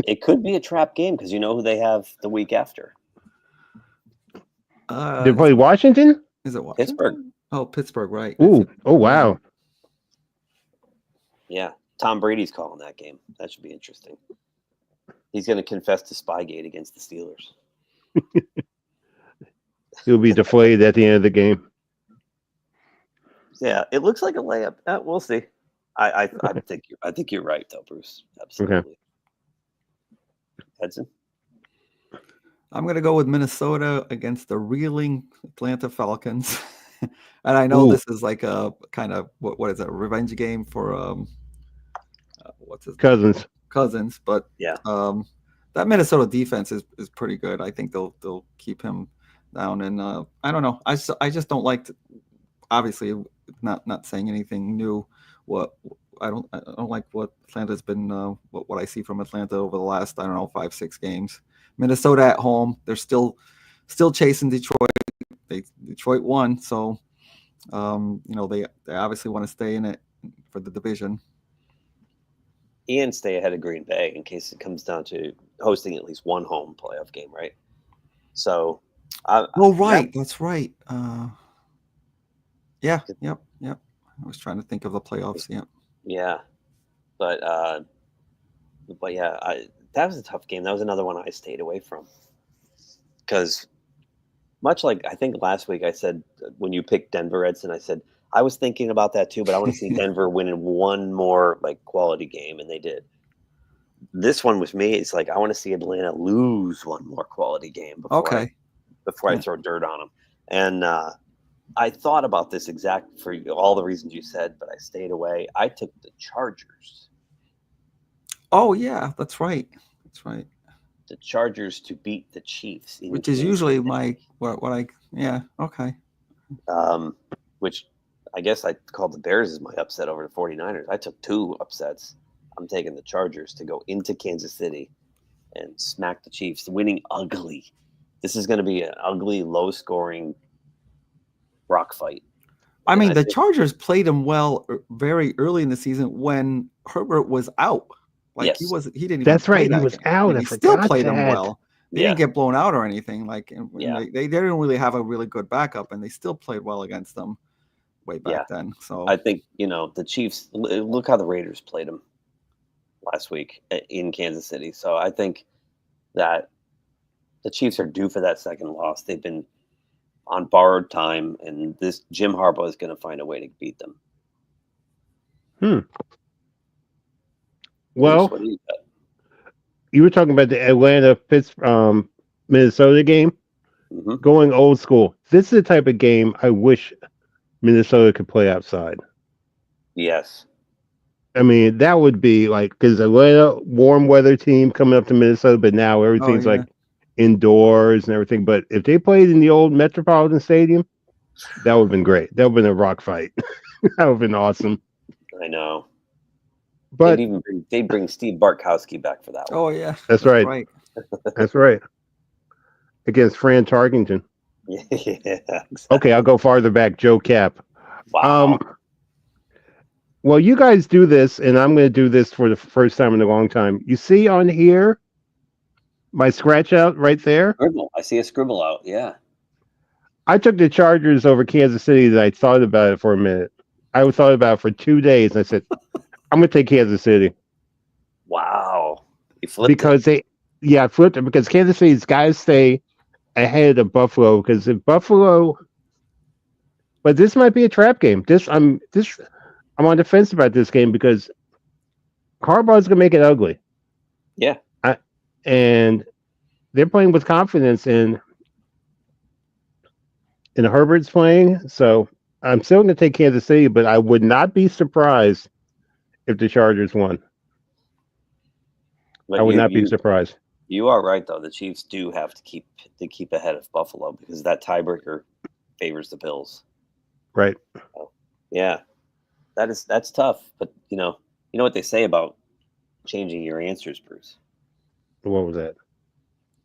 It could be a trap game because you know who they have the week after. They play Washington? Is it Washington? Pittsburgh. Oh, Pittsburgh, right. Ooh. Oh, wow. Yeah. Tom Brady's calling that game. That should be interesting. He's going to confess to Spygate against the Steelers. He'll be deflated at the end of the game. Yeah, it looks like a layup. We'll see. I think you're right though, Bruce. Absolutely. Edson? I'm going to go with Minnesota against the reeling Atlanta Falcons. And I know this is like a kind of, what is it, a revenge game for what's his Cousins, but yeah, that Minnesota defense is pretty good. I think they'll keep him down. And I don't know. I just don't like obviously not saying anything new. I don't like what Atlanta's been what I see from Atlanta over the last 5-6 games. Minnesota at home, they're still chasing Detroit. Detroit won, so they obviously want to stay in it for the division. And stay ahead of Green Bay in case it comes down to hosting at least one home playoff game, right? So, that's right. Yep. I was trying to think of the playoffs. Yep. Yeah, but yeah, that was a tough game. That was another one I stayed away from because, much like I think last week I said when you picked Denver, Edson, I said I was thinking about that too, but I want to see Denver win in one more quality game, and they did. This one with me, it's like I want to see Atlanta lose one more quality game before I throw dirt on them. And I thought about this exact for all the reasons you said, but I stayed away. I took the Chargers. Oh yeah, that's right. The Chargers to beat the Chiefs, which is usually which I guess I called the Bears as my upset over the 49ers. I took 2 upsets. I'm taking the Chargers to go into Kansas City and smack the Chiefs, winning ugly. This is going to be an ugly, low-scoring rock fight. I mean, the Chargers played them well very early in the season when Herbert was out. He didn't even. That's right. Play he was game. out. And he still played them well. They didn't get blown out or anything. They didn't really have a really good backup, and they still played well against them way back then. So I think the Chiefs. Look how the Raiders played them last week in Kansas City. So I think that the Chiefs are due for that second loss. They've been on borrowed time, and this Jim Harbaugh is going to find a way to beat them. Well, you were talking about the Atlanta Minnesota game. Going old school. This is the type of game I wish Minnesota could play outside. Yes. I mean, that would be because Atlanta, warm weather team coming up to Minnesota, but now everything's indoors and everything. But if they played in the old Metropolitan Stadium, that would have been great. That would have been a rock fight. That would have been awesome. I know. But they'd bring Steve Bartkowski back for that one. Oh yeah, that's right. That's right. Against Fran Tarkington. Yeah. Exactly. Okay, I'll go farther back. Joe Cap. Wow. Well, you guys do this, and I'm going to do this for the first time in a long time. You see on here my scratch out right there? Scribble. I see a scribble out. Yeah. I took the Chargers over Kansas City. And I thought about it for a minute. I thought about it for 2 days, and I said, I'm going to take Kansas City. Wow. You flipped because it. I flipped it because Kansas City's got to stay ahead of Buffalo because if Buffalo, but this might be a trap game. I'm on the fence about this game because Harbaugh's going to make it ugly. Yeah. And they're playing with confidence in Herbert's playing. So I'm still going to take Kansas City, but I would not be surprised if the Chargers won. But I would not be surprised. You are right, though. The Chiefs do have to keep ahead of Buffalo because that tiebreaker favors the Bills. Right. So, yeah, that's tough. But you know what they say about changing your answers, Bruce. What was that?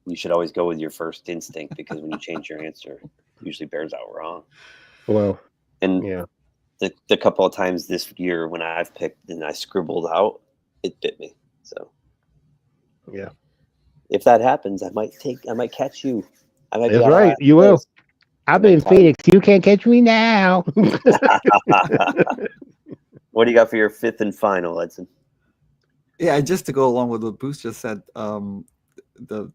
You should always go with your first instinct because when you change your answer, it usually bears out wrong. Well, and yeah. The couple of times this year when I've picked and I scribbled out, it bit me. So yeah, if that happens, I might catch you. That's right, you will. I've been in Phoenix. You can't catch me now. What do you got for your fifth and final, Edson? Yeah, just to go along with what Bruce just said, the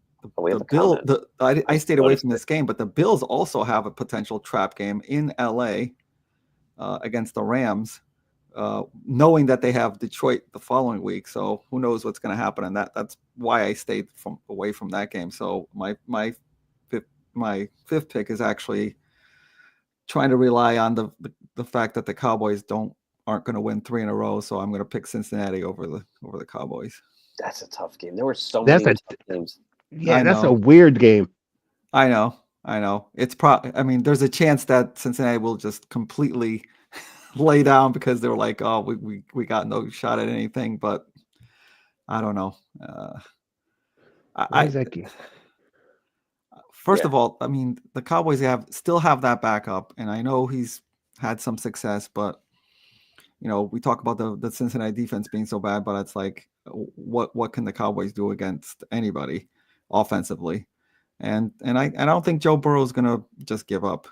Bill. I stayed away from this game, but the Bills also have a potential trap game in LA. Against the Rams, knowing that they have Detroit the following week. So who knows what's going to happen? And that's why I stayed away from that game. So my fifth pick is actually trying to rely on the fact that the Cowboys aren't going to win 3 in a row. So I'm going to pick Cincinnati over the Cowboys. That's a tough game. There were so many tough games. Yeah, that's a weird game. I know. It's I mean, there's a chance that Cincinnati will just completely lay down because they're like, oh, we got no shot at anything. But I don't know. First of all, I mean, the Cowboys still have that backup, and I know he's had some success, but we talk about the Cincinnati defense being so bad, but it's like, what can the Cowboys do against anybody offensively? And I don't think Joe Burrow is gonna just give up,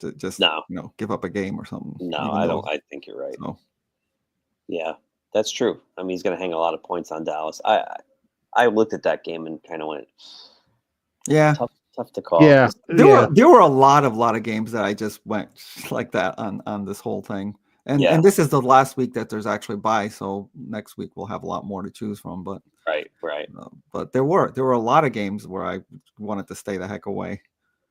give up a game or something. No, I don't. I think you're right. So. Yeah, that's true. I mean, he's gonna hang a lot of points on Dallas. I looked at that game and kind of went, yeah, tough to call. Yeah, there were a lot of games that I just went like that on this whole thing. And this is the last week that there's actually bye, so next week we'll have a lot more to choose from. But right. But there were a lot of games where I wanted to stay the heck away.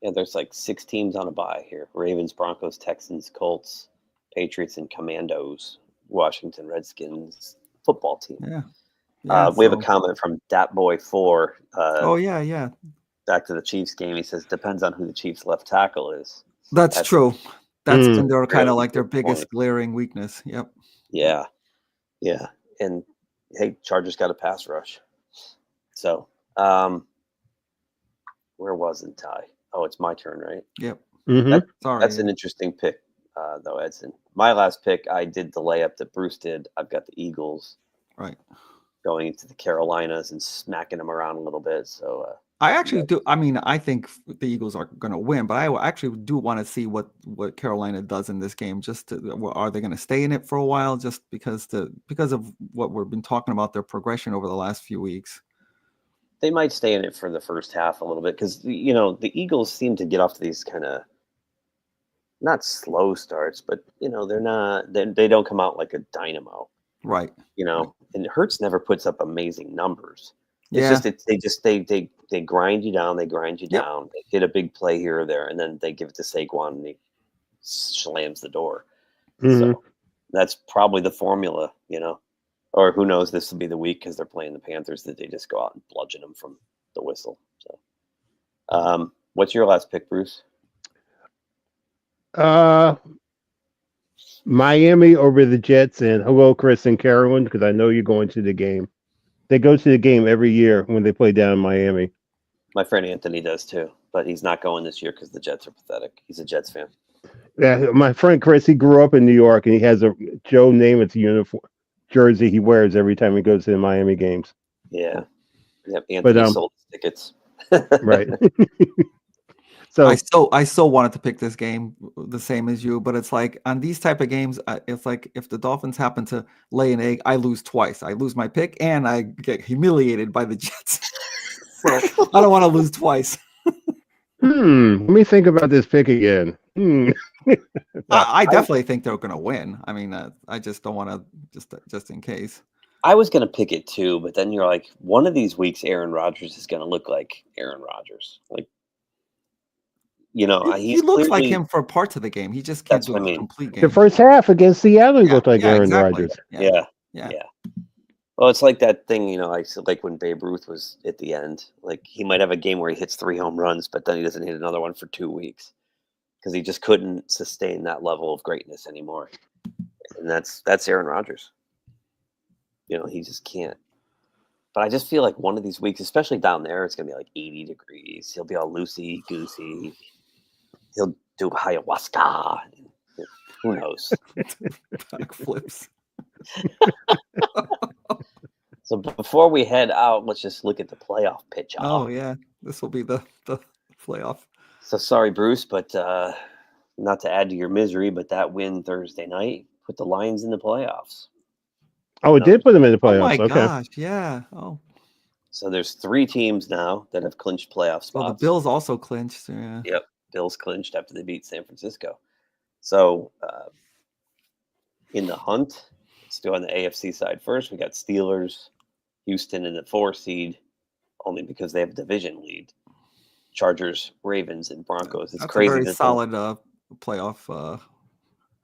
Yeah, there's like 6 teams on a bye here: Ravens, Broncos, Texans, Colts, Patriots, and Commandos. Washington Redskins football team. Yeah. We have a comment from DatBoy4. Oh yeah. Back to the Chiefs game, he says depends on who the Chiefs left tackle is. That's true. That's been their kind of like their biggest glaring weakness. Yep. Yeah. And hey, Chargers got a pass rush. So, where wasn't Ty? Oh, it's my turn, right? Yep. That's an interesting pick, though, Edson. My last pick, I did the layup that Bruce did. I've got the Eagles. Right. Going into the Carolinas and smacking them around a little bit. So, I actually do. I mean, I think the Eagles are going to win, but I actually do want to see what Carolina does in this game. Are they going to stay in it for a while? Just because of what we've been talking about, their progression over the last few weeks. They might stay in it for the first half a little bit because the Eagles seem to get off to these kind of not slow starts, but they're not. They don't come out like a dynamo, right? And Hurts never puts up amazing numbers. They grind you down. They grind you down. They hit a big play here or there, and then they give it to Saquon, and he slams the door. Mm-hmm. So that's probably the formula, Or who knows? This will be the week because they're playing the Panthers that they just go out and bludgeon them from the whistle. So, what's your last pick, Bruce? Miami over the Jets, and hello, Chris and Carolyn, because I know you're going to the game. They go to the game every year when they play down in Miami. My friend Anthony does too, but he's not going this year because the Jets are pathetic. He's a Jets fan. Yeah, my friend Chris, he grew up in New York, and he has a Joe Namath uniform jersey he wears every time he goes to the Miami games. Yeah. Yep. Anthony sold his tickets. Right. So I still wanted to pick this game the same as you, but it's like on these type of games, it's like if the Dolphins happen to lay an egg, I lose twice. I lose my pick and I get humiliated by the Jets. So I don't want to lose twice. Let me think about this pick again. I definitely think they're going to win. I mean, I just don't want to just in case. I was going to pick it too, but then you're like, one of these weeks, Aaron Rodgers is going to look like Aaron Rodgers. Like, he looks like him for parts of the game. He just can't do a complete game. The first half against Seattle, he looked like Aaron Rodgers. Yeah. Well, it's like that thing, like when Babe Ruth was at the end. Like he might have a game where he hits 3 home runs, but then he doesn't hit another one for 2 weeks because he just couldn't sustain that level of greatness anymore. And that's Aaron Rodgers. He just can't. But I just feel like one of these weeks, especially down there, it's going to be like 80 degrees. He'll be all loosey-goosey. He'll do ayahuasca. Who knows? Backflips. So before we head out, let's just look at the playoff pitch. Oh, yeah. This will be the playoff. So sorry, Bruce, but not to add to your misery, but that win Thursday night put the Lions in the playoffs. Oh, it did put them in the playoffs. Oh, my gosh. Yeah. Oh. So there's 3 teams now that have clinched playoff spots. Well, the Bills also clinched. Yeah. Yep. Bills clinched after they beat San Francisco. So in the hunt. Let's do on the AFC side first. We got Steelers, Houston in the 4 seed, only because they have a division lead. Chargers, Ravens, and Broncos. It's That's crazy. a very that solid playoff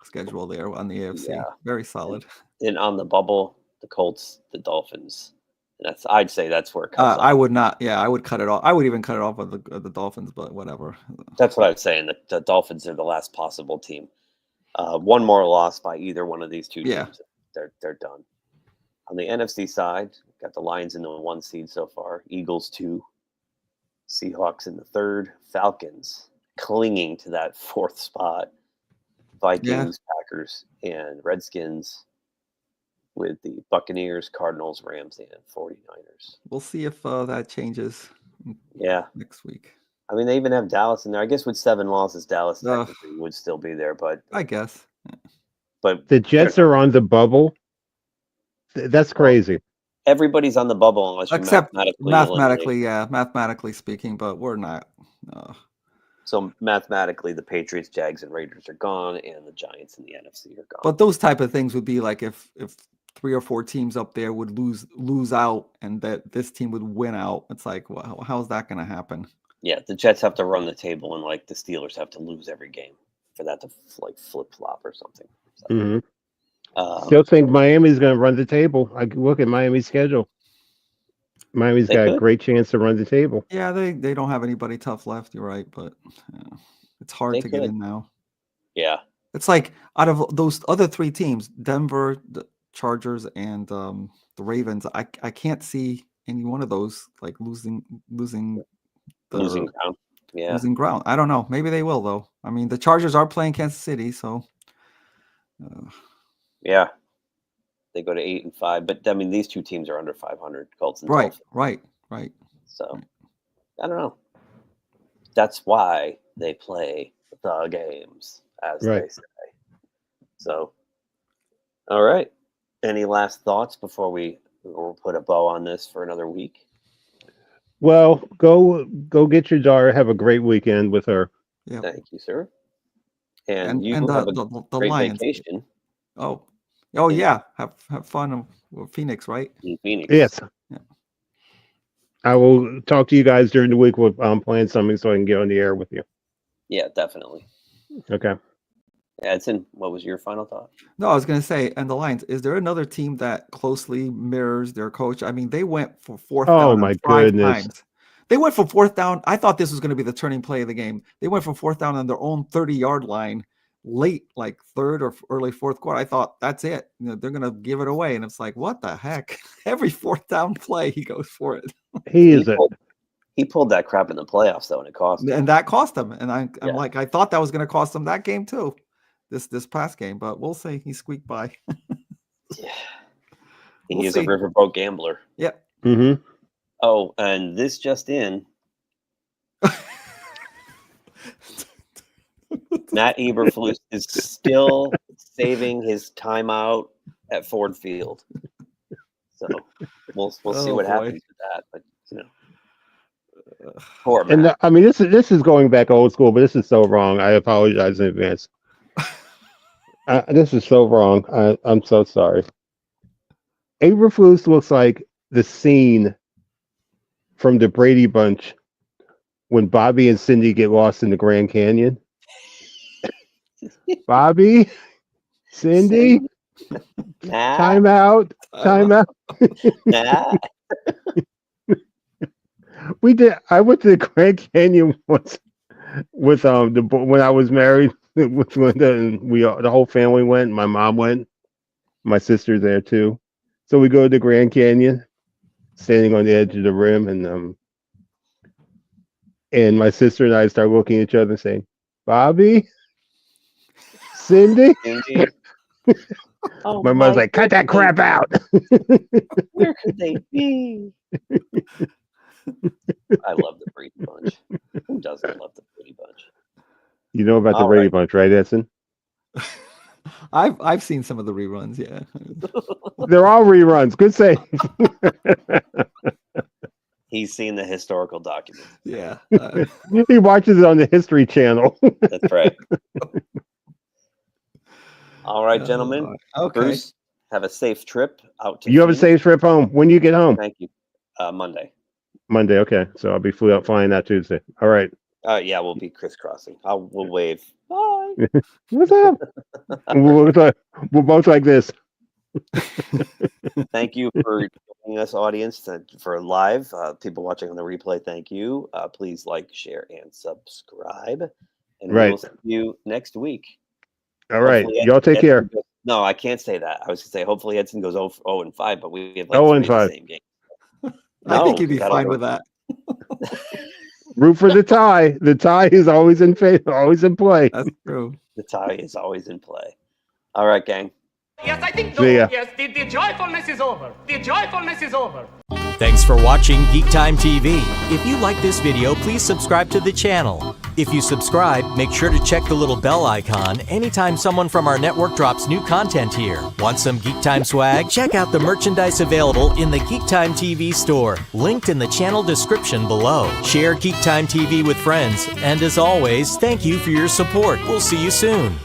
schedule there on the AFC. Yeah. Very solid. And on the bubble, the Colts, the Dolphins. And I'd say that's where it comes I would not. Yeah, I would cut it off. I would even cut it off with the Dolphins, but whatever. That's what I'd say. And the Dolphins are the last possible team. One more loss by either one of these two teams. They're done. On the NFC side, got the Lions in the 1 seed so far. Eagles 2. Seahawks in the 3rd. Falcons clinging to that 4th spot. Vikings, Packers, and Redskins with the Buccaneers, Cardinals, Rams, and 49ers. We'll see if that changes. Next week. I mean, they even have Dallas in there. I guess with 7 losses, Dallas technically would still be there, but I guess. But the Jets are on the bubble. That's crazy. Everybody's on the bubble unless you mathematically, mathematically speaking, but we're not. So mathematically, the Patriots, Jags, and Raiders are gone, and the Giants and the NFC are gone. But those type of things would be like if 3 or 4 teams up there would lose out, and that this team would win out. It's like, well, how's that going to happen? Yeah, the Jets have to run the table, and like the Steelers have to lose every game for that to like flip flop or something. So, Still think Miami's going to run the table. I look at Miami's schedule. Miami's got a great chance to run the table. Yeah, they don't have anybody tough left. You're right, but it's hard to get in now. Yeah, it's like out of those other 3 teams, Denver, the Chargers, and the Ravens. I can't see any one of those like losing ground. Yeah, losing ground. I don't know. Maybe they will though. I mean, the Chargers are playing Kansas City, so yeah. They go to 8-5, but I mean, these 2 teams are under 500. Colts and Dolphins. Right. So I don't know. That's why they play the games, as they say. So, all right. Any last thoughts before we'll put a bow on this for another week? Well, go get your daughter. Have a great weekend with her. Yeah. Thank you, sir. And you have a great Lions. vacation. Oh yeah, have fun with Phoenix, right? In Phoenix. Yes. Yeah. I will talk to you guys during the week with playing something so I can get on the air with you. Yeah, definitely. Okay. Edson, what was your final thought? No, I was going to say, and the Lions, is there another team that closely mirrors their coach? I mean, they went for 4th down. Oh my goodness. Times. They went for 4th down. I thought this was going to be the turning play of the game. They went for 4th down on their own 30-yard line. Late, like 3rd or early 4th quarter, I thought that's it. They're gonna give it away, and it's like, what the heck? Every 4th down play, he goes for it. He pulled that crap in the playoffs though, and it cost him. And that cost him. And I'm like, I thought that was gonna cost him that game too, this past game. But we'll see. He squeaked by. Yeah, he's a riverboat gambler. Yep. Mm-hmm. Oh, and this just in. Matt Eberflus is still saving his timeout at Ford Field, so we'll see what happens with that. But poor Matt. And I mean, this is going back old school, but this is so wrong. I apologize in advance. This is so wrong. I'm so sorry. Eberflus looks like the scene from the Brady Bunch when Bobby and Cindy get lost in the Grand Canyon. Bobby, Cindy, time out. I went to the Grand Canyon once with when I was married with Linda, and the whole family went. My mom went, my sister there too. So we go to the Grand Canyon, standing on the edge of the rim, and my sister and I start looking at each other and saying, "Bobby, Cindy." Oh, my mom's like, "Cut that crap out." Where could they be? I love the Brady Bunch. Who doesn't love the Brady Bunch? You know about the Brady Bunch, right, Edson? I've seen some of the reruns. Yeah, they're all reruns. Good save. He's seen the historical documents. Yeah, he watches it on the History Channel. That's right. All right, gentlemen. Okay. Bruce, have a safe trip out to You have a Phoenix. safe trip home. When do you get home? Thank you. Monday. Monday. Okay. So I'll be flying that Tuesday. All right. Yeah, we'll be crisscrossing. We'll wave. Bye. What's up? We're both like this. Thank you for joining us, audience, for live. People watching on the replay, thank you. Please like, share, and subscribe. And we will see you next week. All right. Y'all take care. No, I can't say that. I was going to say, hopefully Edson goes 0-5, but we have 0-5. the same game. I think you'd be fine with that. Root for the tie. The tie is always in play. That's true. The tie is always in play. All right, gang. Yes, I think See ya. yes, the joyfulness is over. The joyfulness is over. Thanks for watching GeekTime TV. If you like this video, please subscribe to the channel. If you subscribe, make sure to check the little bell icon anytime someone from our network drops new content here. Want some GeekTime swag? Check out the merchandise available in the GeekTime TV store, linked in the channel description below. Share GeekTime TV with friends, and as always, thank you for your support. We'll see you soon.